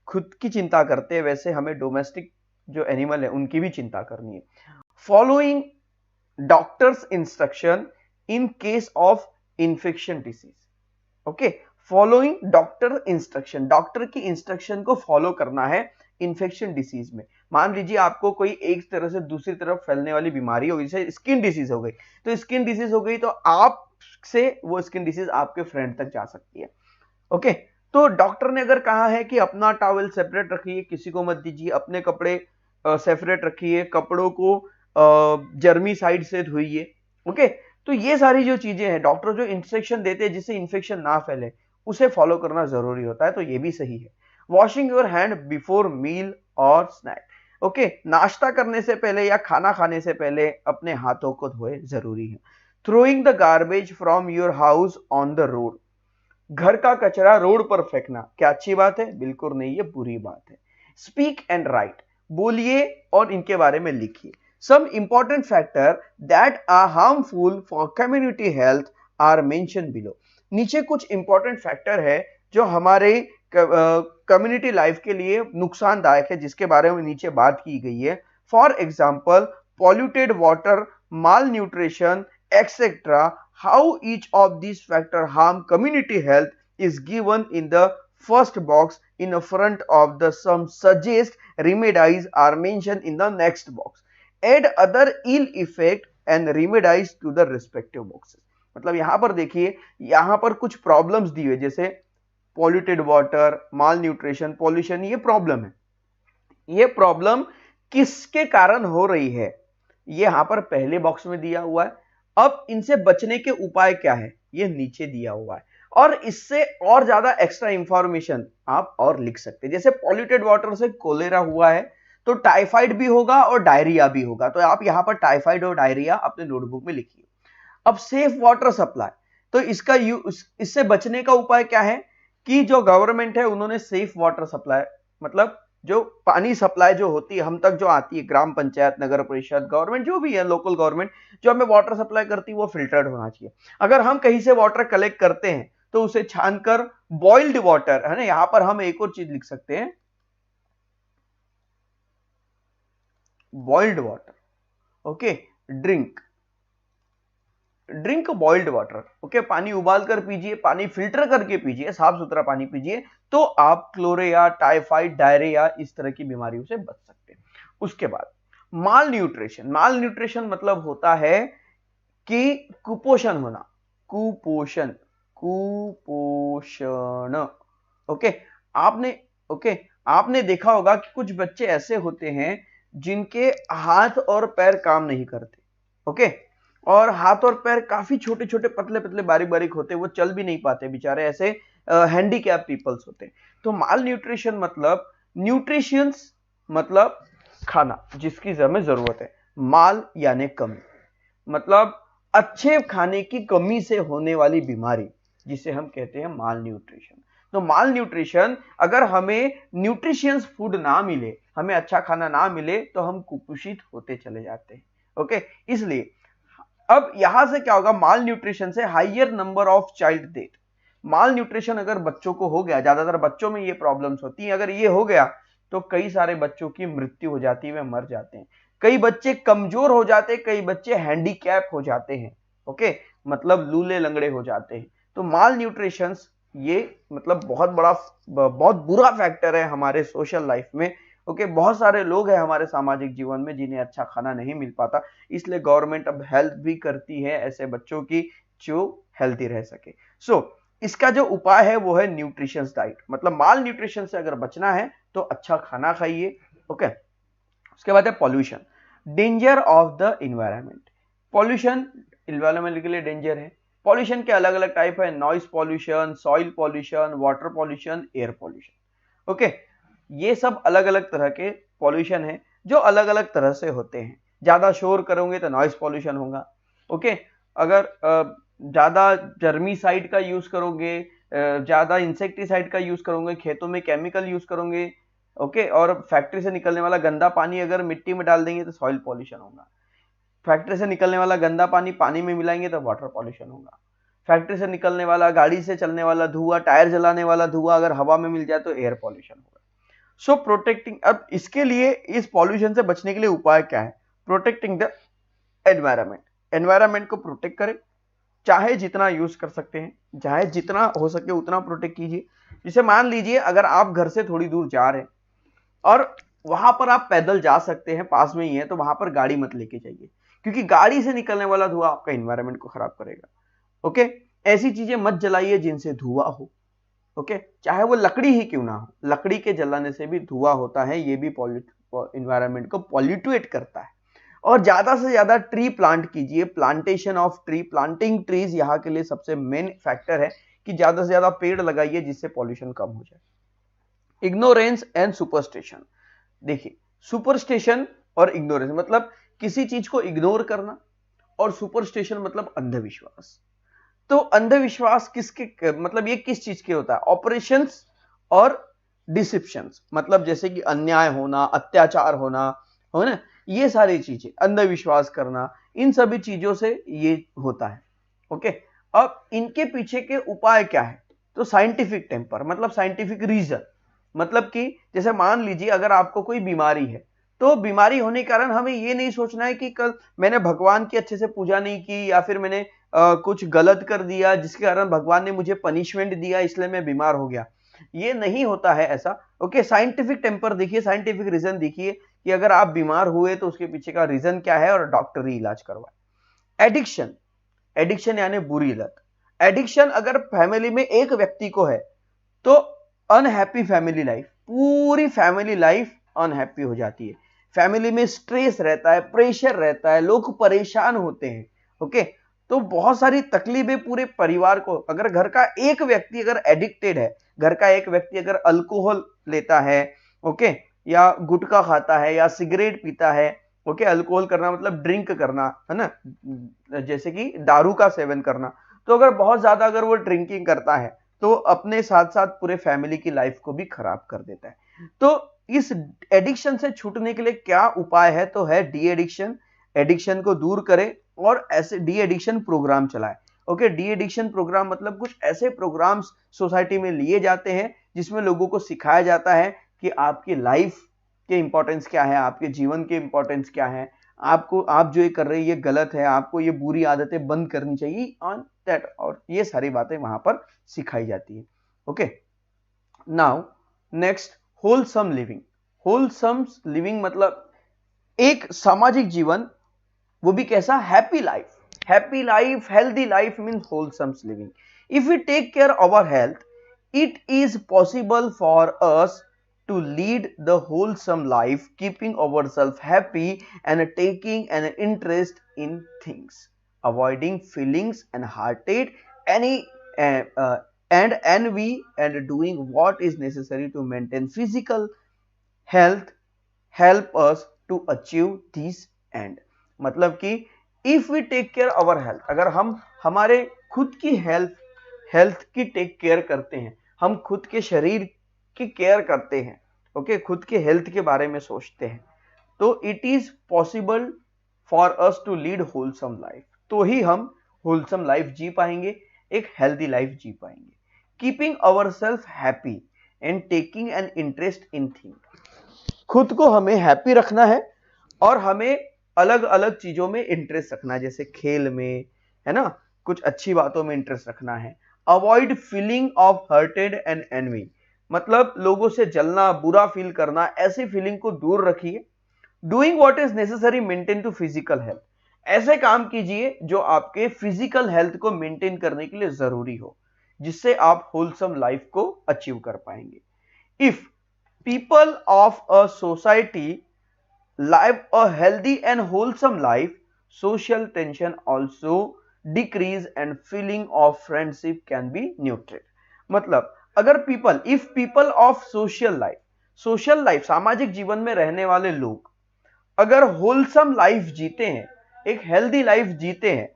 खुद की चिंता करते हैं, वैसे हमें डोमेस्टिक जो एनिमल है उनकी भी चिंता करनी है। Following doctors instruction in case of infection disease. Okay, following doctor instruction, doctor की इंस्ट्रक्शन को फॉलो करना है इन्फेक्शन डिसीज में। मान लीजिए आपको कोई एक तरह से दूसरी तरफ फैलने वाली बीमारी हो, जैसे स्किन डिसीज हो गई, तो स्किन डिसीज हो गई तो आप से वो स्किन डिसीज आपके फ्रेंड तक जा सकती है। ओके, तो डॉक्टर ने अगर कहा है कि अपना टॉवेल सेपरेट रखिए, किसी को मत दीजिए, अपने कपड़े सेपरेट रखिए, कपड़ों को जर्मी साइड से धोइए। ओके, तो ये सारी जो चीजें हैं, डॉक्टर जो इंस्ट्रक्शन देते हैं जिससे इंफेक्शन ना फैले, उसे फॉलो करना जरूरी होता है, तो ये भी सही है। Washing your hand before meal और स्नैक। ओके, नाश्ता करने से पहले या खाना खाने से पहले अपने हाथों को धोए, जरूरी है। Throwing the garbage from your house on the road, घर का कचरा रोड पर फेंकना क्या अच्छी बात है? बिल्कुल नहीं, ये बुरी बात है। स्पीक एंड राइट, बोलिए और इनके बारे में लिखिए। Some important factor that are harmful for community health are mention below. नीचे कुछ इंपॉर्टेंट फैक्टर है जो हमारे कम्युनिटी लाइफ के लिए नुकसानदायक है, जिसके बारे में नीचे बात की गई है। For example, polluted water, mall nutrition etcetera. How each of these factors harm community health is given in the first box in the front of the some suggest remedies are mentioned in the next box. Add other ill effect and remedies to the respective boxes. मतलब यहां पर देखिए, यहां पर कुछ problems दी हुई, जैसे polluted water, माल nutrition, pollution, ये प्रॉब्लम है। ये प्रॉब्लम किसके कारण हो रही है, ये यहां पर पहले बॉक्स में दिया हुआ है। अब इनसे बचने के उपाय क्या है, ये नीचे दिया हुआ है। और इससे और ज्यादा एक्स्ट्रा इंफॉर्मेशन आप और लिख सकते हैं। जैसे पॉल्यूटेड वाटर से कोलेरा हुआ है तो टाइफाइड भी होगा और डायरिया भी होगा, तो आप यहां पर टाइफाइड और डायरिया अपने नोटबुक में लिखिए। अब सेफ वाटर सप्लाई, तो इसका इससे बचने का उपाय क्या है कि जो गवर्नमेंट है उन्होंने सेफ वाटर सप्लाई, मतलब जो पानी सप्लाई जो होती है हम तक, जो आती है ग्राम पंचायत, नगर परिषद, गवर्नमेंट जो भी है, लोकल गवर्नमेंट जो हमें वाटर सप्लाई करती है, वो फिल्टर्ड होना चाहिए। अगर हम कहीं से वाटर कलेक्ट करते हैं तो उसे छानकर बॉइल्ड वाटर, है ना, यहां पर हम एक और चीज लिख सकते हैं, boiled water. Okay, drink boiled water. Okay, पानी उबाल कर पीजिए, पानी फिल्टर करके पीजिए, साफ सुथरा पानी पीजिए, तो आप क्लोरेया, टाइफाइड, डायरिया, इस तरह की बीमारियों से बच सकते हैं। उसके बाद माल न्यूट्रिशन। माल न्यूट्रिशन मतलब होता है कि कुपोषण होना, कुपोषण। ओके, आपने देखा होगा कि कुछ बच्चे ऐसे होते हैं जिनके हाथ और पैर काम नहीं करते। ओके, और हाथ और पैर काफी छोटे छोटे, पतले पतले, बारीक बारीक होते, वो चल भी नहीं पाते बेचारे, ऐसे हैंडीकैप पीपल्स होते हैं। तो माल न्यूट्रिशन मतलब, न्यूट्रिशंस मतलब खाना जिसकी हमें जरूरत है, माल यानी कमी, मतलब अच्छे खाने की कमी से होने वाली बीमारी, जिसे हम कहते हैं माल न्यूट्रिशन। तो माल न्यूट्रिशन, अगर हमें न्यूट्रिशियस फूड ना मिले, हमें अच्छा खाना ना मिले, तो हम कुपोषित होते चले जाते हैं। ओके, इसलिए अब यहां से क्या होगा, माल न्यूट्रिशन से higher number of child death. Mall nutrition अगर बच्चों को हो गया, ज्यादातर बच्चों में ये प्रॉब्लम्स होती है, अगर ये हो गया तो कई सारे बच्चों की मृत्यु हो जाती है, वे मर जाते हैं। कई बच्चे कमजोर हो जाते हैं, कई बच्चे हैंडीकैप हो जाते हैं। ओके, मतलब लूले लंगड़े हो जाते हैं। तो माल न्यूट्रिशन ये मतलब बहुत बुरा फैक्टर है हमारे सोशल लाइफ में। ओके, बहुत सारे लोग हैं हमारे सामाजिक जीवन में जिन्हें अच्छा खाना नहीं मिल पाता, इसलिए गवर्नमेंट अब हेल्प भी करती है ऐसे बच्चों की जो हेल्थी रह सके। सो इसका जो उपाय है वो है न्यूट्रिशियस डाइट, मतलब माल न्यूट्रिशन से अगर बचना है तो अच्छा खाना खाइए। ओके, उसके बाद है pollution, danger of the environment. Pollution environment के लिए डेंजर है। पॉल्यूशन के अलग अलग टाइप है, noise pollution, soil pollution, water pollution, air pollution. Okay, ये सब अलग अलग तरह के पॉल्यूशन है जो अलग अलग तरह से होते हैं। ज्यादा शोर करोगे तो नॉइस पॉल्यूशन होगा। ओके, अगर ज्यादा जर्मीसाइड का यूज करोगे, ज्यादा इंसेक्टिसाइड का यूज करोगे, खेतों में केमिकल यूज करोगे, ओके, और फैक्ट्री से निकलने वाला गंदा पानी अगर मिट्टी में डाल देंगे तो सॉइल पॉल्यूशन होगा। फैक्ट्री से निकलने वाला गंदा पानी पानी में मिलाएंगे तो वाटर पॉल्यूशन होगा। फैक्ट्री से निकलने वाला, गाड़ी से चलने वाला धुआं, टायर जलाने वाला धुआं अगर हवा में मिल जाए तो एयर पॉल्यूशन होगा। सो प्रोटेक्टिंग, अब इसके लिए, इस पॉल्यूशन से बचने के लिए उपाय क्या है? प्रोटेक्टिंग द एनवायरमेंट, एनवायरमेंट को प्रोटेक्ट करें। चाहे जितना यूज कर सकते हैं, चाहे जितना हो सके उतना प्रोटेक्ट कीजिए। जैसे मान लीजिए अगर आप घर से थोड़ी दूर जा रहे हैं और वहां पर आप पैदल जा सकते हैं, पास में ही है, तो वहां पर गाड़ी मत लेके जाइए, क्योंकि गाड़ी से निकलने वाला धुआं आपका इन्वायरमेंट को खराब करेगा। ओके, ऐसी चीजें मत जलाइए जिनसे धुआं हो। ओके, चाहे वो लकड़ी ही क्यों ना हो, लकड़ी के जलाने से भी धुआं होता है, ये भी इन्वायरमेंट को पॉल्यूटेट करता है। और ज्यादा से ज्यादा ट्री प्लांट कीजिए, plantation of tree, planting trees यहाँ के लिए सबसे मेन फैक्टर है कि ज्यादा से ज्यादा पेड़ लगाइए जिससे पॉल्यूशन कम हो जाए। इग्नोरेंस एंड सुपरस्टिशन, देखिए सुपरस्टिशन और इग्नोरेंस मतलब किसी चीज को इग्नोर करना, और सुपरस्टिशन मतलब अंधविश्वास। तो अंधविश्वास किसके मतलब ये किस चीज के होता है? ऑपरेशंस और डिसेप्शंस, मतलब जैसे कि अन्याय होना, अत्याचार होना, हो ना, ये सारी चीजें, अंधविश्वास करना, इन सभी चीजों से ये होता है। ओके, अब इनके पीछे के उपाय क्या है? तो साइंटिफिक टेम्पर मतलब साइंटिफिक रीजन, मतलब कि जैसे मान लीजिए अगर आपको कोई बीमारी है, तो बीमारी होने के कारण हमें ये नहीं सोचना है कि कल मैंने भगवान की अच्छे से पूजा नहीं की, या फिर मैंने कुछ गलत कर दिया जिसके कारण भगवान ने मुझे पनिशमेंट दिया इसलिए मैं बीमार हो गया। ये नहीं होता है ऐसा। ओके, साइंटिफिक टेम्पर देखिए, साइंटिफिक रीजन देखिए कि अगर आप बीमार हुए तो उसके पीछे का रीजन क्या है, और डॉक्टरी इलाज करवाए। एडिक्शन, एडिक्शन यानी बुरी लत। एडिक्शन अगर फैमिली में एक व्यक्ति को है तो अनहैप्पी फैमिली लाइफ, पूरी फैमिली लाइफ अनहैप्पी हो जाती है। फैमिली में स्ट्रेस रहता है, प्रेशर रहता है, लोग परेशान होते हैं। ओके, तो बहुत सारी तकलीफें पूरे परिवार को। अगर घर का एक व्यक्ति अगर एडिक्टेड है, घर का एक व्यक्ति अगर अल्कोहल लेता है, ओके, या गुटखा खाता है या सिगरेट पीता है, ओके, अल्कोहल करना मतलब ड्रिंक करना है ना, जैसे कि दारू का सेवन करना, तो अगर बहुत ज्यादा अगर वो ड्रिंकिंग करता है तो अपने साथ साथ पूरे फैमिली की लाइफ को भी खराब कर देता है। तो इस एडिक्शन से छूटने के लिए क्या उपाय है? तो है डी एडिक्शन, एडिक्शन को दूर करें और ऐसे डी एडिक्शन प्रोग्राम चलाएं। ओके, डी एडिक्शन प्रोग्राम मतलब कुछ ऐसे प्रोग्राम्स सोसाइटी में लिए जाते हैं जिसमें लोगों को सिखाया जाता है कि आपकी लाइफ के इंपॉर्टेंस क्या है, आपके जीवन के इंपॉर्टेंस क्या है, आपको आप जो ये कर रहे हैं ये गलत है, आपको ये बुरी आदतें बंद करनी चाहिए ऑन दैट, और ये सारी बातें वहां पर सिखाई जाती है। Okay, now next, wholesome living. Wholesome living मतलब एक सामाजिक जीवन, वो भी कैसा? Happy life. Happy life, healthy life means wholesome living. If we take care of our health, it is possible for us to lead the wholesome life, keeping ourselves happy and taking an interest in things, avoiding feelings and heartache, and envy, and doing what is necessary to maintain physical health, help us to achieve this end। मतलब कि if we take care our health, अगर हम हमारे खुद की health की take care करते हैं, हम खुद के शरीर की केयर करते हैं, ओके, खुद के हेल्थ के बारे में सोचते हैं, तो it is possible for us to lead wholesome life, तो ही हम होलसम लाइफ जी पाएंगे, एक हेल्दी लाइफ जी पाएंगे। Keeping our self happy and taking an interest in thing, खुद को हमें हैप्पी रखना है और हमें अलग अलग चीजों में इंटरेस्ट रखना है, जैसे खेल में, है ना, कुछ अच्छी बातों में इंटरेस्ट रखना है। Avoid feeling of hurted and envy, मतलब लोगों से जलना, बुरा फील करना, ऐसी फीलिंग को दूर रखिए। Doing what is necessary maintain to physical health, ऐसे काम कीजिए जो आपके फिजिकल हेल्थ को मेंटेन करने के लिए जरूरी हो, जिससे आप होलसम लाइफ को अचीव कर पाएंगे। If people of a society live a healthy and wholesome life, social tension also decrease and feeling of friendship can be nurtured। मतलब अगर if people of social life सामाजिक जीवन में रहने वाले लोग अगर होलसम लाइफ जीते हैं, एक हेल्दी लाइफ जीते हैं,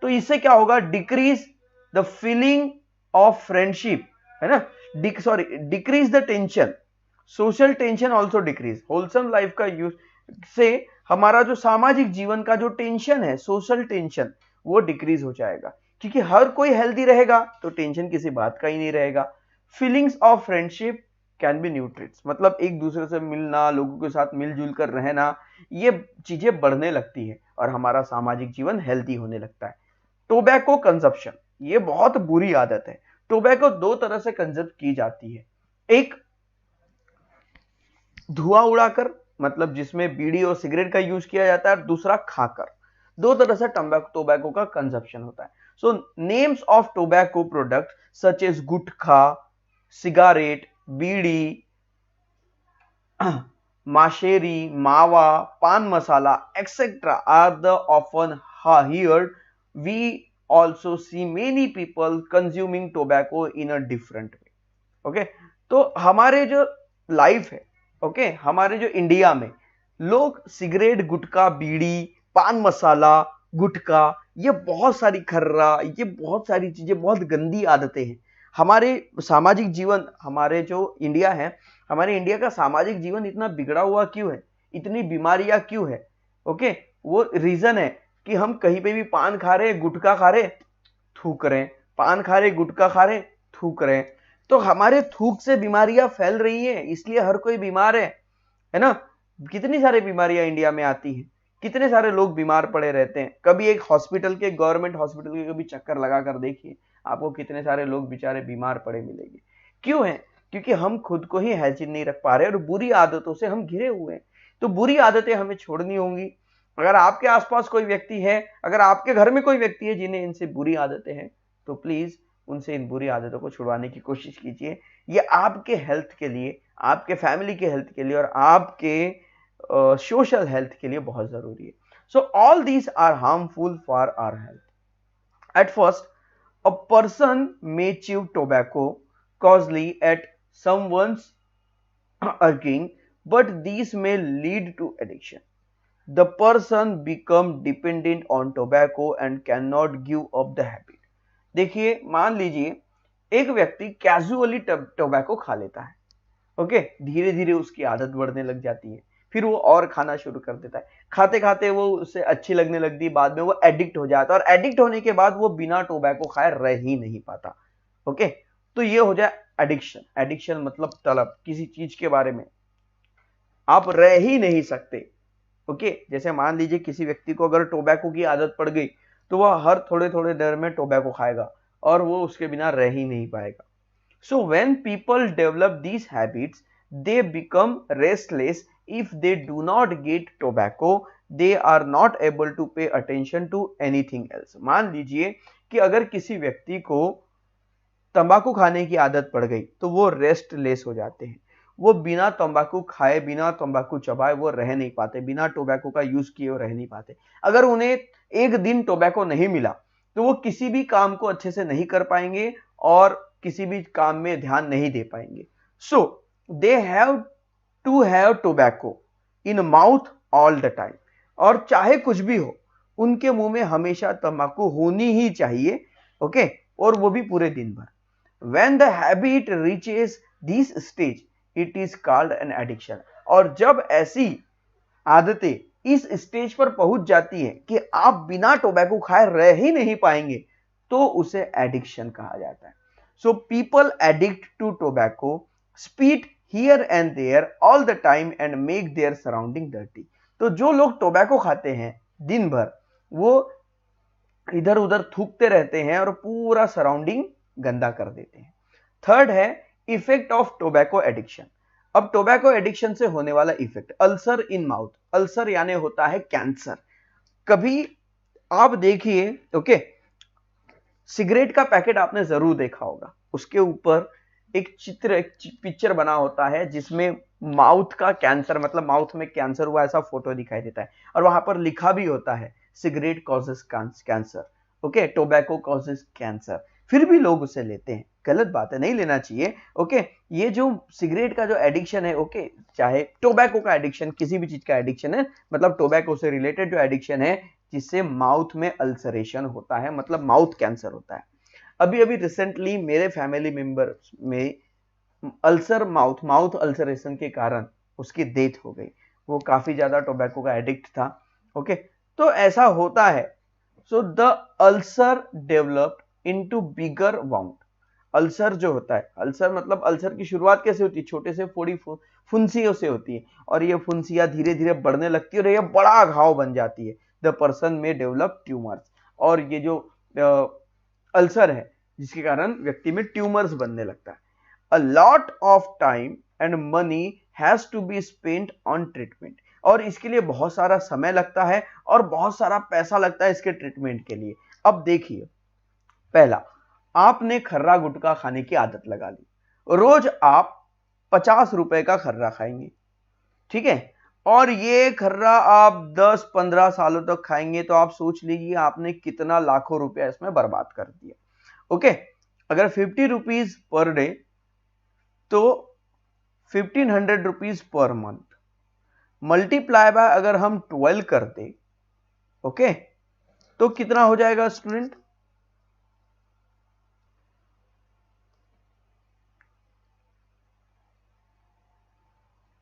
तो इससे क्या होगा? Decrease the feeling of friendship, है ना, decrease the tension, social tension also decrease. Wholesome life का यूज से हमारा जो सामाजिक जीवन का जो टेंशन है, सोशल टेंशन, वो डिक्रीज हो जाएगा, क्योंकि हर कोई हेल्दी रहेगा तो टेंशन किसी बात का ही नहीं रहेगा। Feelings of friendship can be न्यूट्रिट्स, मतलब एक दूसरे से मिलना, लोगों के साथ मिलजुल कर रहना, ये चीजें बढ़ने लगती है और हमारा सामाजिक जीवन हेल्दी होने लगता है। टोबैको कंजप्शन, ये बहुत बुरी आदत है। टोबैको दो तरह से कंजप्ट की जाती है, एक धुआं उड़ाकर, मतलब जिसमें बीड़ी और सिगरेट का यूज किया जाता है, और दूसरा खाकर। दो तरह से टोबैको का कंजप्शन होता है। So names of tobacco product such as gutkha, cigarette, bidi, masheri, mawa, paan masala, etc. are the often heard. We also see many people consuming tobacco in a different way. Okay, तो हमारे जो लाइफ है, ओके, हमारे जो इंडिया में लोग सिगरेट, गुटखा, बीड़ी, पान मसाला, गुटखा, ये बहुत सारी खर्रा, ये बहुत सारी चीजें, बहुत गंदी आदतें हैं। हमारे सामाजिक जीवन, हमारे जो इंडिया है, हमारे इंडिया का सामाजिक जीवन इतना बिगड़ा हुआ क्यों है, इतनी बीमारियां क्यों है? ओके, वो रीजन है कि हम कहीं पे भी पान खा रहे, गुटखा खा रहे, थूक रहे, पान खा रहे, गुटखा खा रहे, थूक रहे। तो हमारे थूक से बीमारियां फैल रही हैं, इसलिए हर कोई बीमार है ना। कितनी सारी बीमारियां इंडिया में आती हैं, कितने सारे लोग बीमार पड़े रहते हैं। कभी एक हॉस्पिटल के, गवर्नमेंट हॉस्पिटल के कभी चक्कर लगा कर देखिए, आपको कितने सारे लोग बेचारे बीमार पड़े मिलेंगे। क्यों है? क्योंकि हम खुद को ही हाइजीन नहीं रख पा रहे और बुरी आदतों से हम घिरे हुए हैं। तो बुरी आदतें हमें छोड़नी होंगी। अगर आपके आसपास कोई व्यक्ति है, अगर आपके घर में कोई व्यक्ति है जिन्हें इनसे बुरी आदतें हैं, तो प्लीज उनसे इन बुरी आदतों को छुड़वाने की कोशिश कीजिए। ये आपके हेल्थ के लिए, आपके फैमिली के हेल्थ के लिए और आपके सोशल हेल्थ के लिए बहुत जरूरी है। So all these are harmful for our health. At first, a person may chew tobacco causally at someone's urging, but these may lead to addiction. The person become dependent on tobacco and cannot give up the habit. देखिए, मान लीजिए एक व्यक्ति casually tobacco खा लेता है, okay, धीरे धीरे उसकी आदत बढ़ने लग जाती है, फिर वो और खाना शुरू कर देता है, खाते खाते वो उसे अच्छी लगने लगती है, बाद में वो एडिक्ट हो जाता है, और एडिक्ट होने के बाद वो बिना टोबैको खाए रह ही नहीं पाता। ओके, तो ये हो जाए एडिक्शन। एडिक्शन मतलब तलब, किसी चीज के बारे में आप रह ही नहीं सकते। ओके, जैसे मान लीजिए किसी व्यक्ति को अगर टोबैको की आदत पड़ गई, तो वह हर थोड़े थोड़े देर में टोबैको खाएगा और वो उसके बिना रह ही नहीं पाएगा। So when people develop these habits, they become restless. If they do not get tobacco, they are not able to pay attention to anything else. मान लीजिए कि अगर किसी व्यक्ति को तंबाकू खाने की आदत पड़ गई, तो वो रेस्टलेस हो जाते हैं। वो बिना तंबाकू खाए, बिना तंबाकू चबाए वो रह नहीं पाते, बिना टोबैको का यूज किए वो रह नहीं पाते। अगर उन्हें एक दिन टोबैको नहीं मिला, तो वो किसी भी काम को अच्छे से नहीं कर पाएंगे और किसी भी काम में ध्यान नहीं दे पाएंगे। So they have to have tobacco in mouth all the time. और चाहे कुछ भी हो, उनके मुंह में हमेशा तंबाकू होनी ही चाहिए, ओके, और वो भी पूरे दिन भर। When the habit reaches this stage, it is called an addiction. और जब ऐसी आदतें इस स्टेज पर पहुंच जाती हैं कि आप बिना टोबैको खाए रह ही नहीं पाएंगे, तो उसे एडिक्शन कहा जाता है। So people addict to tobacco, spit here and there all the time and make their surrounding dirty. तो जो लोग टोबैको खाते हैं दिन भर, वो इधर उधर थूकते रहते हैं और पूरा सराउंडिंग गंदा कर देते हैं। थर्ड है इफेक्ट ऑफ टोबैको एडिक्शन। अब टोबैको एडिक्शन से होने वाला effect, ulcer in mouth. Ulcer यानी होता है कैंसर। कभी आप देखिए, ओके, सिगरेट का पैकेट आपने जरूर देखा होगा, उसके ऊपर एक चित्र, एक पिक्चर बना होता है जिसमें माउथ का कैंसर, मतलब माउथ में कैंसर हुआ ऐसा फोटो दिखाई देता है, और वहां पर लिखा भी होता है cigarette causes cancer, okay, tobacco causes cancer. फिर भी लोग उसे लेते हैं, गलत बात है, नहीं लेना चाहिए। ओके, ये जो सिगरेट का जो एडिक्शन है, ओके, चाहे टोबैको का एडिक्शन, किसी भी चीज का एडिक्शन है, मतलब टोबैको से रिलेटेड जो एडिक्शन है जिससे माउथ में अल्सरेशन होता है, मतलब माउथ कैंसर होता है। अभी अभी रिसेंटली मेरे फैमिली मेंबर में अल्सर, माउथ अल्सरेशन के कारण उसकी डेथ हो गई। वो काफी ज्यादा टोबैको का एडिक्ट था। ओके, तो ऐसा होता है। So the ulcer developed into bigger wound. Ulcer जो होता है, अल्सर मतलब अल्सर की शुरुआत कैसे होती है? छोटे से फोड़ी फुंसियों से होती है, और ये फुंसियां धीरे धीरे बढ़ने लगती है और ये बड़ा घाव बन जाती है। द पर्सन में डेवलप ट्यूमर्स, और ये जो अल्सर है, जिसके कारण व्यक्ति में ट्यूमर्स बनने लगता है। A lot of time and money has to be spent on treatment, और इसके लिए बहुत सारा समय लगता है और बहुत सारा पैसा लगता है इसके ट्रीटमेंट के लिए। अब देखिए, पहला, आपने खर्रा गुटखा खाने की आदत लगा ली, रोज आप 50 रुपए का खर्रा खाएंगे, ठीक है, और ये खर्रा आप 10-15 सालों तक खाएंगे, तो आप सोच लीजिए आपने कितना लाखों रुपया इसमें बर्बाद कर दिया। ओके, अगर 50 रुपीज पर डे तो 1500 rupees per month, multiply by अगर हम 12 करते, ओके, तो कितना हो जाएगा स्टूडेंट?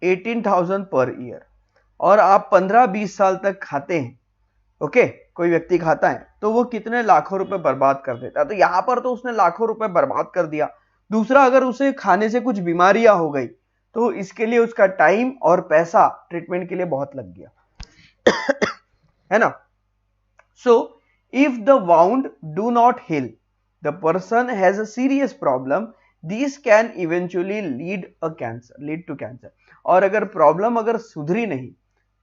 18,000 पर ईयर, और आप 15-20 साल तक खाते हैं, ओके, कोई व्यक्ति खाता है तो वो कितने लाखों रुपए बर्बाद कर देता है। तो यहां पर तो उसने लाखों रुपए बर्बाद कर दिया। दूसरा, अगर उसे खाने से कुछ बीमारियां हो गई तो इसके लिए उसका टाइम और पैसा ट्रीटमेंट के लिए बहुत लग गया है ना। So if the wound do not heal, the person has a serious problem, this can eventually lead to cancer. और अगर प्रॉब्लम अगर सुधरी नहीं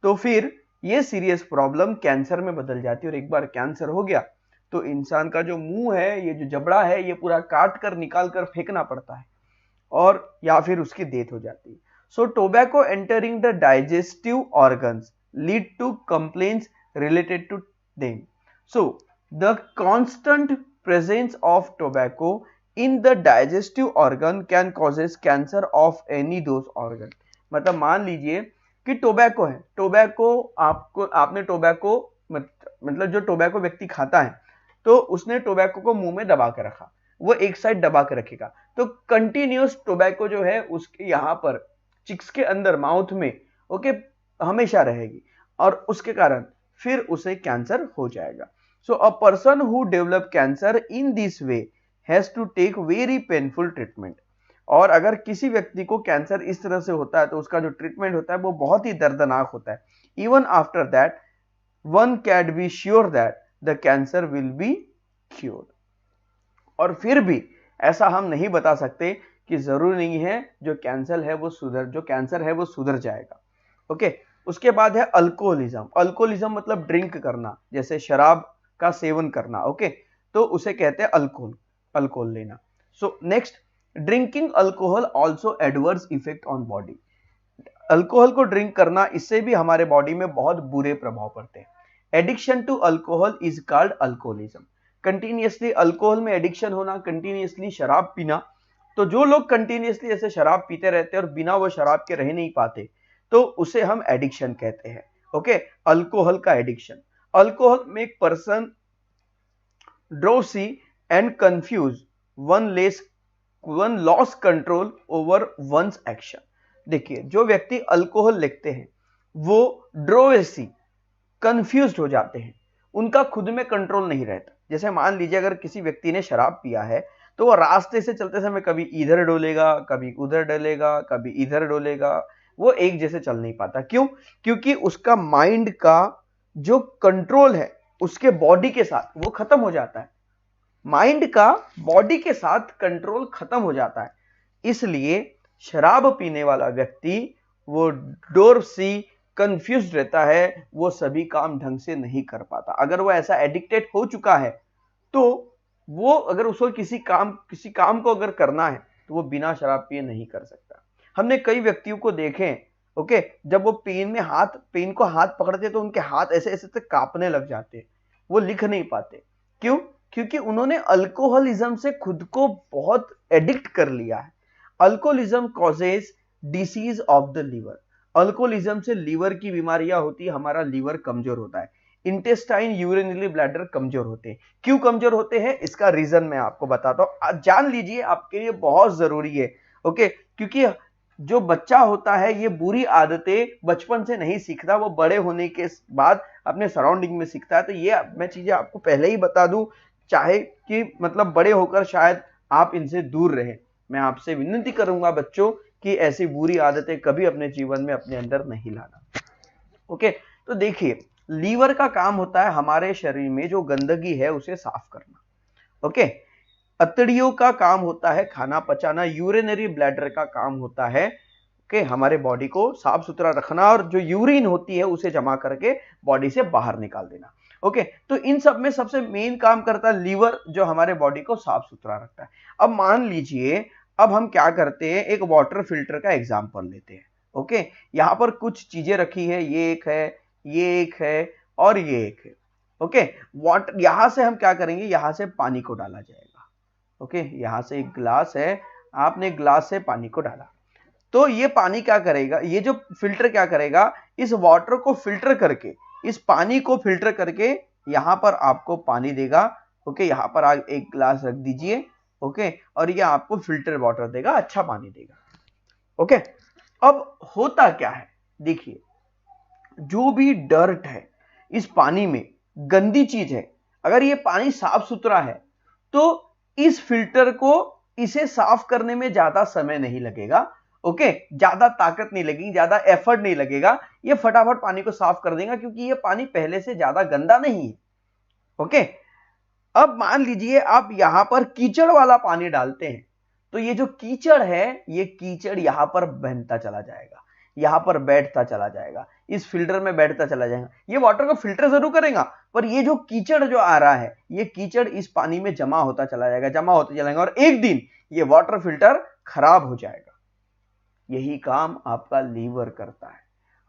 तो फिर ये सीरियस प्रॉब्लम कैंसर में बदल जाती है, और एक बार कैंसर हो गया तो इंसान का जो मुंह है, ये जो जबड़ा है, ये पूरा काट कर निकाल कर फेंकना पड़ता है, और या फिर उसकी डेथ हो जाती है। So tobacco entering the digestive organs lead to complaints related to them. So the constant presence of tobacco in the digestive organ can causes cancer of any those organ. मतलब मान लीजिए कि टोबैको है, tobacco आपने tobacco मतलब जो tobacco व्यक्ति खाता है तो उसने टोबैको को मुंह में दबा के रखा, वो एक साइड दबा के रखेगा, तो कंटिन्यूस टोबैको जो है उसके यहां पर चिक्स के अंदर माउथ में, ओके, हमेशा रहेगी, और उसके कारण फिर उसे कैंसर हो जाएगा। So a person who develop cancer in this way has to take very painful treatment. और अगर किसी व्यक्ति को कैंसर इस तरह से होता है तो उसका जो ट्रीटमेंट होता है वो बहुत ही दर्दनाक होता है। Even after that one can be sure that the cancer will be cured. और फिर भी ऐसा हम नहीं बता सकते कि जरूरी नहीं है जो कैंसर है वो सुधर जाएगा। ओके, उसके बाद है अल्कोहलिज्म। अल्कोहलिज्म मतलब ड्रिंक करना, जैसे शराब का सेवन करना, ओके, तो उसे कहते हैं अल्कोहल लेना। So next, drinking alcohol also adverse effect on body. Alcohol को ड्रिंक करना, इससे भी हमारे बॉडी में बहुत बुरे प्रभाव पड़ते हैं। Addiction to alcohol is called alcoholism. Continuously alcohol में एडिक्शन होना, कंटिन्यूअसली शराब पीना, तो जो लोग कंटिन्यूअसली ऐसे शराब पीते रहते हैं और बिना वो शराब के रह नहीं पाते, तो उसे हम एडिक्शन कहते हैं। ओके, अल्कोहल का एडिक्शन। अल्कोहल में एक person drowsy and confuse, one loss control over one's action. देखिए, जो व्यक्ति अल्कोहल लेते हैं वो ड्रोसी कंफ्यूज्ड हो जाते हैं, उनका खुद में कंट्रोल नहीं रहता। जैसे मान लीजिए अगर किसी व्यक्ति ने शराब पिया है तो वो रास्ते से चलते समय कभी इधर डोलेगा, कभी उधर डलेगा, कभी इधर डोलेगा, वो एक जैसे चल नहीं पाता। क्यों? क्योंकि उसका माइंड का जो कंट्रोल है उसके बॉडी के साथ वो खत्म हो जाता है। माइंड का बॉडी के साथ कंट्रोल खत्म हो जाता है, इसलिए शराब पीने वाला व्यक्ति वो डोरसी कंफ्यूज रहता है, वो सभी काम ढंग से नहीं कर पाता। अगर वो ऐसा एडिक्टेड हो चुका है तो वो अगर उसको किसी काम को अगर करना है तो वो बिना शराब पिए नहीं कर सकता। हमने कई व्यक्तियों को देखे, ओके, जब वो पेन को हाथ पकड़ते तो उनके हाथ ऐसे ऐसे कांपने लग जाते, वो लिख नहीं पाते। क्यों? क्योंकि उन्होंने अल्कोहलिज्म से खुद को बहुत एडिक्ट कर लिया है। Alcoholism causes disease of the liver. Alcoholism से लीवर की बीमारियां होती है, हमारा लीवर कमजोर होता है, इंटेस्टाइन, यूरिनरी ब्लैडर कमजोर होते हैं। क्यों कमजोर होते हैं इसका रीजन मैं आपको बताता हूं, जान लीजिए, आपके लिए बहुत जरूरी है। ओके, क्योंकि जो बच्चा होता है ये बुरी आदतें बचपन से नहीं सीखता, वो बड़े होने के बाद अपने सराउंडिंग में सीखता है। तो ये मैं चीजें आपको पहले ही बता दूं, चाहे कि मतलब बड़े होकर शायद आप इनसे दूर रहें। मैं आपसे विनती करूंगा बच्चों कि ऐसी बुरी आदतें कभी अपने जीवन में अपने अंदर नहीं लाना। ओके, तो देखिए, लीवर का काम होता है हमारे शरीर में जो गंदगी है उसे साफ करना। ओके, अतड़ियों का काम होता है खाना पचाना, यूरिनरी ब्लैडर का काम होता है हमारे बॉडी को साफ सुथरा रखना और जो यूरिन होती है उसे जमा करके बॉडी से बाहर निकाल देना। ओके, तो इन सब में सबसे मेन काम करता है लीवर, जो हमारे बॉडी को साफ सुथरा रखता है। अब मान लीजिए, अब हम क्या करते हैं, एक वाटर फिल्टर का एग्जांपल लेते हैं। ओके, यहां पर कुछ चीजें रखी है, ये एक है, ये एक है और ये एक है। ओके, वाटर, यहां से हम क्या करेंगे, यहां से पानी को डाला जाएगा। ओके, यहां से एक ग्लास है, आपने ग्लास से पानी को डाला, तो ये पानी क्या करेगा, ये जो फिल्टर क्या करेगा, इस वाटर को फिल्टर करके, इस पानी को फिल्टर करके यहां पर आपको पानी देगा। ओके, यहां पर आप एक ग्लास रख दीजिए। ओके, और ये आपको फिल्टर वाटर देगा, अच्छा पानी देगा। ओके, अब होता क्या है, देखिए, जो भी डर्ट है इस पानी में, गंदी चीज है, अगर ये पानी साफ सुथरा है तो इस फिल्टर को इसे साफ करने में ज्यादा समय नहीं लगेगा। ओके, ज्यादा ताकत नहीं लगेगी, ज्यादा एफर्ट नहीं लगेगा, ये फटाफट पानी को साफ कर देगा क्योंकि ये पानी पहले से ज्यादा गंदा नहीं है। ओके, अब मान लीजिए आप यहां पर कीचड़ वाला पानी डालते हैं, तो ये जो कीचड़ है, ये कीचड़ यहां पर बहता चला जाएगा, यहां पर बैठता चला जाएगा, इस फिल्टर में बैठता चला जाएगा। ये वाटर को फिल्टर जरूर करेगा, पर ये जो कीचड़ जो आ रहा है, ये कीचड़ इस पानी में जमा होता चला जाएगा, जमा होता चला जाएगा, और एक दिन ये वाटर फिल्टर खराब हो जाएगा। यही काम आपका लीवर करता है,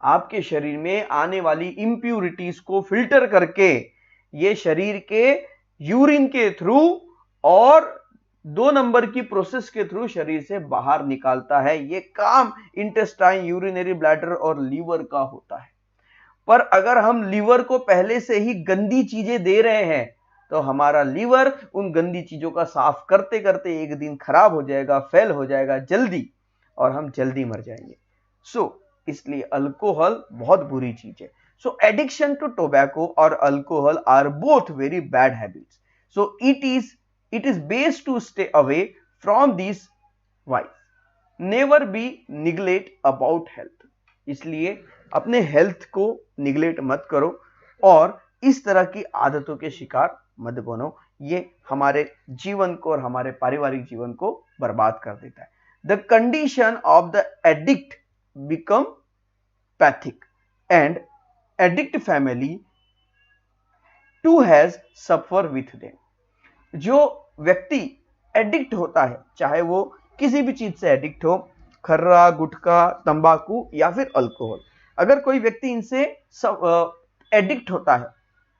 आपके शरीर में आने वाली इंप्यूरिटीज को फिल्टर करके ये शरीर के यूरिन के थ्रू और 2 नंबर की प्रोसेस के थ्रू शरीर से बाहर निकालता है। ये काम इंटेस्टाइन, यूरिनरी ब्लैडर और लीवर का होता है। पर अगर हम लीवर को पहले से ही गंदी चीजें दे रहे हैं तो हमारा लीवर उन गंदी चीजों का साफ करते करते एक दिन खराब हो जाएगा, फेल हो जाएगा जल्दी, और हम जल्दी मर जाएंगे। इसलिए अल्कोहल बहुत बुरी चीज है। एडिक्शन टू टोबैको और alcohol are both very bad habits. It is best to stay away from these vices. Never be neglect about health. इसलिए अपने हेल्थ को निगलेक्ट मत करो और इस तरह की आदतों के शिकार मत बनो। ये हमारे जीवन को और हमारे पारिवारिक जीवन को बर्बाद कर देता है। The condition of the addict become pathic and addict family too has suffer with them. जो व्यक्ति एडिक्ट होता है, चाहे वो किसी भी चीज से एडिक्ट हो, खर्रा, गुटखा, तंबाकू या फिर अल्कोहल, अगर कोई व्यक्ति इनसे एडिक्ट होता है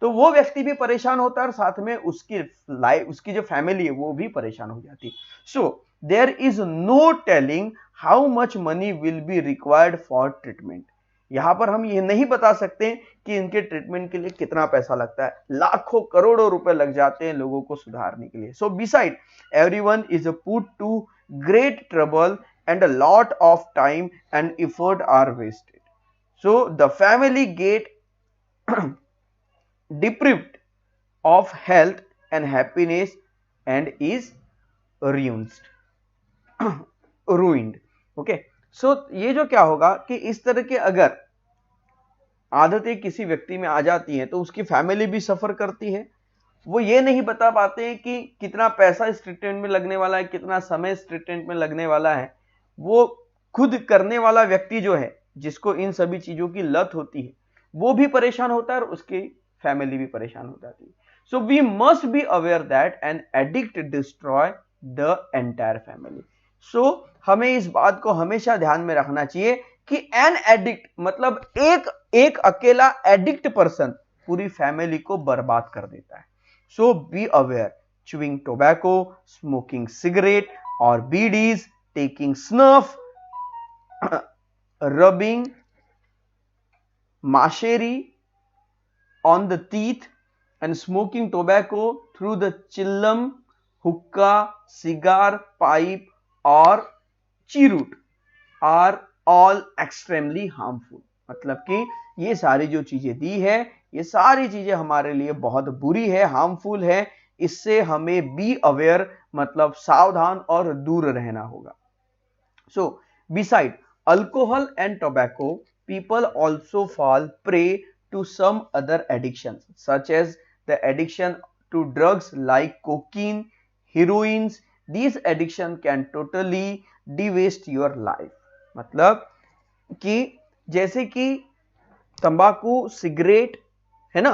तो वो व्यक्ति भी परेशान होता है और साथ में उसकी लाइफ, उसकी जो फैमिली है वो भी परेशान हो जाती है। There is no telling how much money will be required for treatment. यहां पर हम ये नहीं बता सकते कि इनके ट्रीटमेंट के लिए कितना पैसा लगता है, लाखों करोड़ों रुपए लग जाते हैं लोगों को सुधारने के लिए। Beside everyone is put to great trouble and a lot of time and effort are wasted. The family get deprived of health and happiness and is ruined. Okay, ये जो क्या होगा कि इस तरह के अगर आदतें किसी व्यक्ति में आ जाती हैं तो उसकी फैमिली भी सफर करती है। वो ये नहीं बता पाते हैं कि कितना पैसा इस ट्रीटमेंट में लगने वाला है, कितना समय इस ट्रीटमेंट में लगने वाला है। वो खुद करने वाला व्यक्ति जो है, जिसको इन सभी चीजों की लत होती है, वो भी परेशान होता है और उसकी फैमिली भी परेशान हो जाती है। We must be aware that an addict destroy the entire family. हमें इस बात को हमेशा ध्यान में रखना चाहिए कि एन एडिक्ट मतलब एक अकेला एडिक्ट पर्सन पूरी फैमिली को बर्बाद कर देता है। Be aware, chewing tobacco, smoking cigarette और bidis, taking snuff, rubbing masheri on the teeth and smoking tobacco through the chillum, hookah, cigar, pipe or cheroot are all extremely harmful। मतलब कि ये सारी जो चीजें दी है, ये सारी चीजें हमारे लिए बहुत बुरी है, हार्मफुल है। इससे हमें बी अवेयर मतलब सावधान और दूर रहना होगा। Beside alcohol and tobacco, people also fall prey to some other addictions such as the addiction to drugs like cocaine, heroines. These addiction can totally dewaste your life. मतलब कि जैसे कि तंबाकू, सिगरेट, है ना,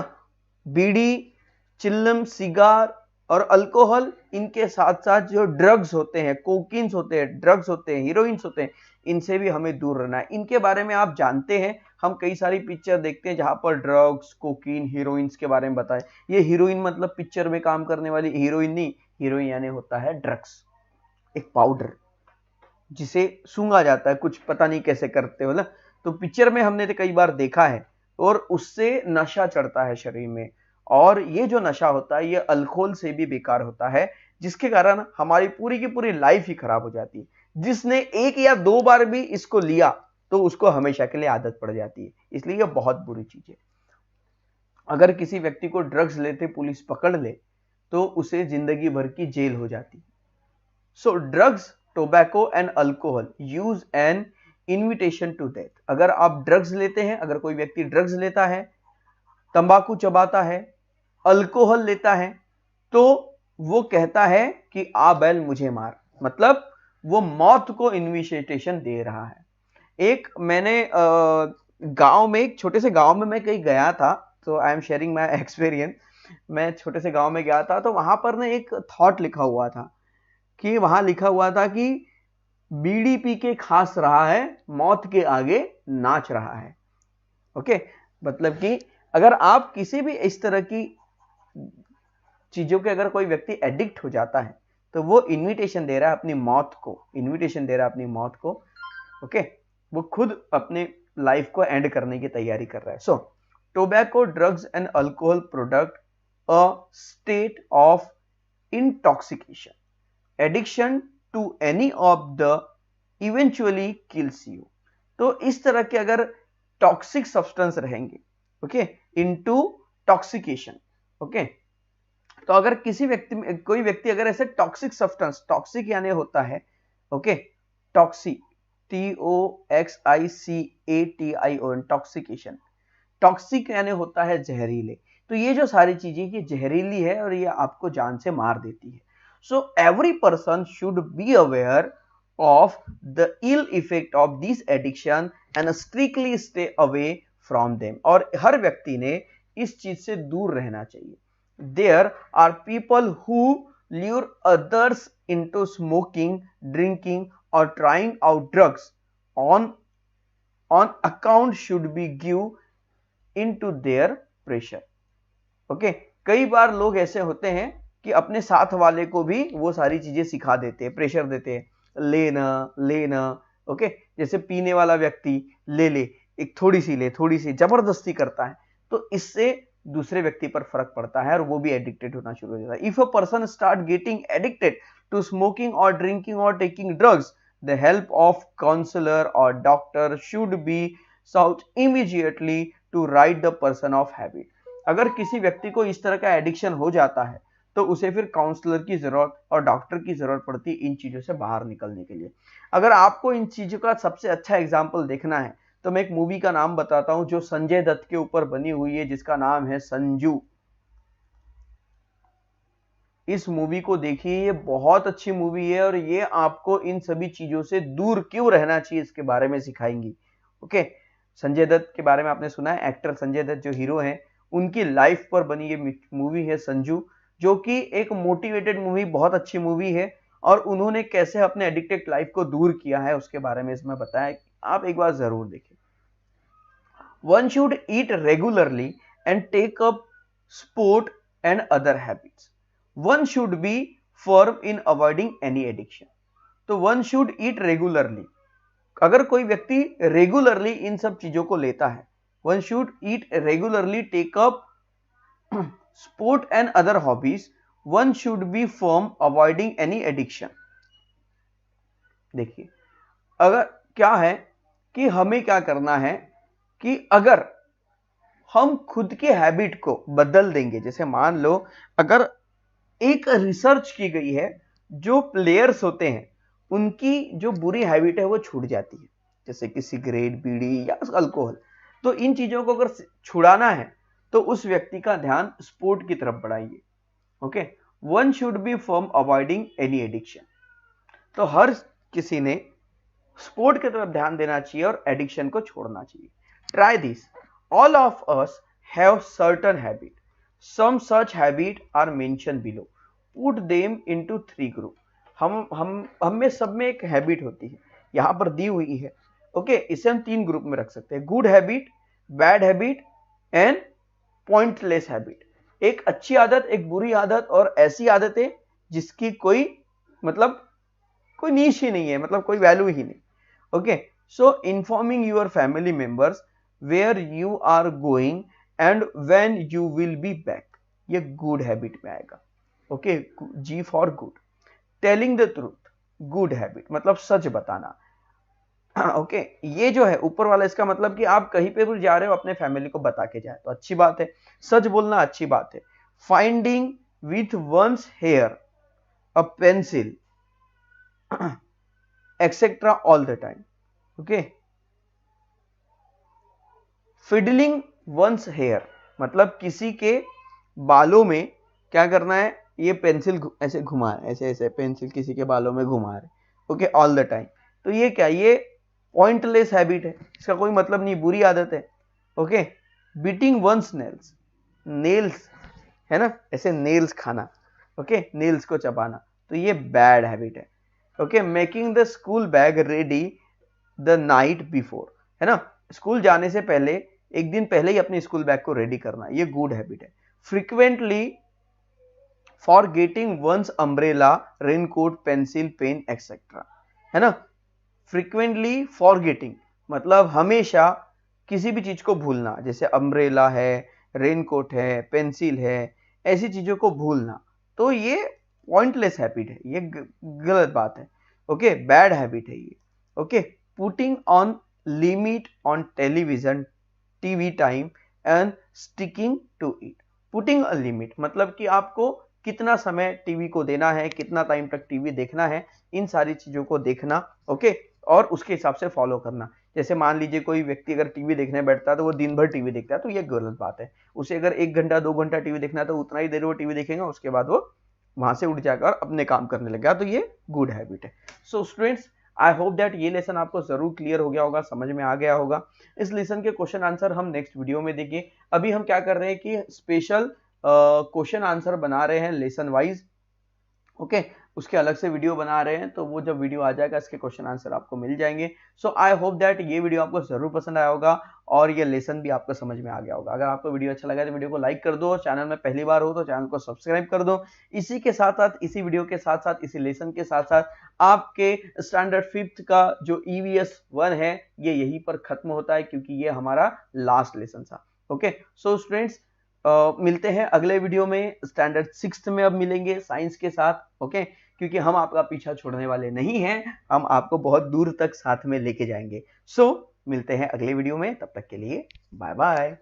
बीड़ी, चिल्लम, सिगार और अल्कोहल, इनके साथ साथ जो ड्रग्स होते हैं, कोकीन्स होते हैं, ड्रग्स होते हैं, हीरोइंस होते हैं, इनसे भी हमें दूर रहना है। इनके बारे में आप जानते हैं, हम कई सारी पिक्चर देखते हैं जहां पर ड्रग्स, कोकीन, हीरोइंस के बारे में बताए। ये हीरोइन मतलब पिक्चर में काम करने वाली हीरोइन नहीं, हीरोइन यानी होता है ड्रग्स, एक पाउडर जिसे सूंघा जाता है, कुछ पता नहीं कैसे करते हो ना, तो पिक्चर में हमने तो कई बार देखा है, और उससे नशा चढ़ता है शरीर में, और ये जो नशा होता है ये अल्कोहल से भी बेकार होता है, जिसके कारण हमारी पूरी की पूरी लाइफ ही खराब हो जाती है। जिसने एक या दो बार भी इसको लिया तो उसको हमेशा के लिए आदत पड़ जाती है, इसलिए ये बहुत बुरी चीज है। अगर किसी व्यक्ति को ड्रग्स लेते पुलिस पकड़ ले तो उसे जिंदगी भर की जेल हो जाती है। So drugs, tobacco and alcohol use an invitation to death. अगर आप ड्रग्स लेते हैं, अगर कोई व्यक्ति ड्रग्स लेता है, तंबाकू चबाता है, अल्कोहल लेता है, तो वो कहता है कि आ बैल मुझे मार, मतलब वो मौत को इन्विटेशन दे रहा है। एक मैंने गांव में, एक छोटे से गांव में मैं कहीं गया था, तो I am sharing my experience. मैं छोटे से गांव में गया था, तो वहां पर ना एक थॉट लिखा हुआ था कि वहां लिखा हुआ था कि बीड़ी पी के खास रहा है, मौत के आगे नाच रहा है। ओके, मतलब कि अगर आप किसी भी इस तरह की चीजों के अगर कोई व्यक्ति एडिक्ट हो जाता है तो वो इन्विटेशन दे रहा है अपनी मौत को, इन्विटेशन दे रहा है अपनी मौत को। ओके, वो खुद अपने लाइफ को एंड करने की तैयारी कर रहा है। So tobacco, drugs and alcohol product a state of intoxication, addiction to any of the eventually kills you. तो इस तरह के अगर टॉक्सिक सब्सटेंस रहेंगे, ओके, इनटू टॉक्सिकेशन, ओके, तो अगर किसी व्यक्ति में, कोई व्यक्ति अगर ऐसे टॉक्सिक सब्सटेंस, टॉक्सिक यानी होता है, ओके, टॉक्सी, TOXICATION, टॉक्सिकेशन, टॉक्सिक यानी होता है जहरीले। तो ये जो सारी चीजें ये जहरीली है और ये आपको जान से मार देती है। So every person should be aware of the ill effect of this addiction and strictly stay away from them। और हर व्यक्ति ने इस चीज से दूर रहना चाहिए। There are people who lure others into smoking, drinking or trying out drugs on account should be give into their pressure। Okay, कई बार लोग ऐसे होते हैं कि अपने साथ वाले को भी वो सारी चीजें सिखा देते हैं, प्रेशर देते हैं, लेना, ओके, जैसे पीने वाला व्यक्ति ले एक थोड़ी सी ले, थोड़ी सी जबरदस्ती करता है, तो इससे दूसरे व्यक्ति पर फर्क पड़ता है और वो भी एडिक्टेड होना शुरू हो जाता है। If a person start getting addicted to smoking और ड्रिंकिंग और taking drugs, the help of counsellor और doctor should be sought immediately to right the person of habit. अगर किसी व्यक्ति को इस तरह का एडिक्शन हो जाता है तो उसे फिर काउंसलर की जरूरत और डॉक्टर की जरूरत पड़ती है इन चीजों से बाहर निकलने के लिए। अगर आपको इन चीजों का सबसे अच्छा एग्जाम्पल देखना है तो मैं एक मूवी का नाम बताता हूं जो संजय दत्त के ऊपर बनी हुई है, जिसका नाम है संजू। इस मूवी को देखिए, ये बहुत अच्छी मूवी है और ये आपको इन सभी चीजों से दूर क्यों रहना चाहिए इसके बारे में सिखाएंगी। ओके, संजय दत्त के बारे में आपने सुना है, एक्टर संजय दत्त जो हीरो हैं, उनकी लाइफ पर बनी ये मूवी है संजू, जो कि एक मोटिवेटेड मूवी, बहुत अच्छी मूवी है, और उन्होंने कैसे अपने एडिक्टेड लाइफ को दूर किया है उसके बारे में इसमें बताया, आप एक बार जरूर देखें। One should eat regularly and take up sport and other habits. One should be firm in avoiding any addiction. तो वन शुड ईट रेगुलरली, अगर कोई व्यक्ति रेगुलरली इन सब चीजों को लेता है, one should eat regularly, take up sport and other hobbies, one should be firm avoiding any addiction। देखिए, अगर क्या है कि हमें क्या करना है कि अगर हम खुद के हैबिट को बदल देंगे, जैसे मान लो अगर एक रिसर्च की गई है, जो प्लेयर्स होते हैं उनकी जो बुरी हैबिट है वो छूट जाती है, जैसे कि सिगरेट, बीड़ी या अल्कोहल। तो इन चीजों को अगर छुड़ाना है तो उस व्यक्ति का ध्यान स्पोर्ट की तरफ बढ़ाइए। Okay, one should be firm avoiding any addiction. तो हर किसी ने स्पोर्ट की तरफ ध्यान देना चाहिए और एडिक्शन को छोड़ना चाहिए। Try this, all of us have certain habit, some such habit are mention below, put them into 3 group. हम में सब में एक हैबिट होती है, यहां पर दी हुई है। ओके, इसे हम 3 ग्रुप में रख सकते हैं, good habit, bad habit and pointless habit. एक अच्छी आदत, एक बुरी आदत और ऐसी आदतें जिसकी कोई नीश ही नहीं है, मतलब कोई वैल्यू ही नहीं। Okay, so informing your family members where you are going and when you will be back, ये गुड हैबिट में आएगा। Okay, G for good. Telling the truth, good habit, मतलब सच बताना। ओके, ये जो है ऊपर वाला, इसका मतलब कि आप कहीं पे भी जा रहे हो अपने फैमिली को बता के जाए तो अच्छी बात है, सच बोलना अच्छी बात है। Finding with one's hair a pencil etcetera all the time. Okay, fiddling one's hair, मतलब किसी के बालों में क्या करना है, ये पेंसिल ऐसे घुमा रहे, ऐसे ऐसे पेंसिल किसी के बालों में घुमा रहे। ओके, ऑल द टाइम, तो ये क्या, ये पॉइंटलेस हैबिट है, इसका कोई मतलब नहीं, बुरी आदत है। Okay, beating one's nails, nails है ना, ऐसे नेल्स खाना, ओके, नेल्स को चबाना, तो ये बैड हैबिट है। Okay, making the school bag ready the night before, है ना, स्कूल जाने से पहले एक दिन पहले ही अपनी स्कूल बैग को रेडी करना, ये गुड हैबिट है। Frequently forgetting one's umbrella, raincoat, pencil, pen etcetera, है ना। फ्रीक्वेंटली फॉरगेटिंग मतलब हमेशा किसी भी चीज को भूलना, जैसे अम्ब्रेला है, रेनकोट है, पेंसिल है, ऐसी चीजों को भूलना, तो ये पॉइंटलेस हैबिट है, ये गलत बात है। ओके, बैड हैबिट है ये। Okay, putting on limit on television TV time and sticking to it. Putting a limit मतलब कि आपको कितना समय टीवी को देना है, कितना टाइम तक टीवी देखना है, इन सारी चीजों को देखना। ओके, और उसके हिसाब से फॉलो करना। जैसे मान लीजिए कोई व्यक्ति अगर टीवी देखने बैठता है तो वो दिन भर टीवी देखता है, तो ये गलत बात है। उसे अगर 1 घंटा 2 घंटा टीवी देखना है तो उतना ही देर वो टीवी देखेगा, उसके बाद वो वहां से उठ जाएगा और अपने काम करने लगेगा, तो ये गुड हैबिट है। So students, I hope that ये लेसन आपको जरूर क्लियर हो गया होगा, समझ में आ गया होगा। इस लेसन के क्वेश्चन आंसर हम नेक्स्ट वीडियो में देंगे। अभी हम क्या कर रहे हैं कि स्पेशल क्वेश्चन आंसर बना रहे हैं लेसन वाइज। ओके, उसके अलग से वीडियो बना रहे हैं, तो वो जब वीडियो आ जाएगा इसके क्वेश्चन आंसर आपको मिल जाएंगे। सो आई होप दैट ये वीडियो आपको जरूर पसंद आया होगा और ये लेसन भी आपको समझ में आ गया होगा। अगर आपको वीडियो अच्छा लगा तो वीडियो को लाइक कर दो, चैनल में पहली बार हो तो चैनल को सब्सक्राइब कर दो। इसी के साथ साथ, इसी वीडियो के साथ साथ, इसी लेसन के साथ साथ आपके स्टैंडर्ड 5th का जो EVS 1 है ये यहीं पर खत्म होता है, क्योंकि ये हमारा लास्ट लेसन था। ओके, सो स्टूडेंट्स, मिलते हैं अगले वीडियो में। स्टैंडर्ड 6th में अब मिलेंगे साइंस के साथ। ओके, क्योंकि हम आपका पीछा छोड़ने वाले नहीं हैं, हम आपको बहुत दूर तक साथ में लेके जाएंगे। सो मिलते हैं अगले वीडियो में, तब तक के लिए बाय बाय।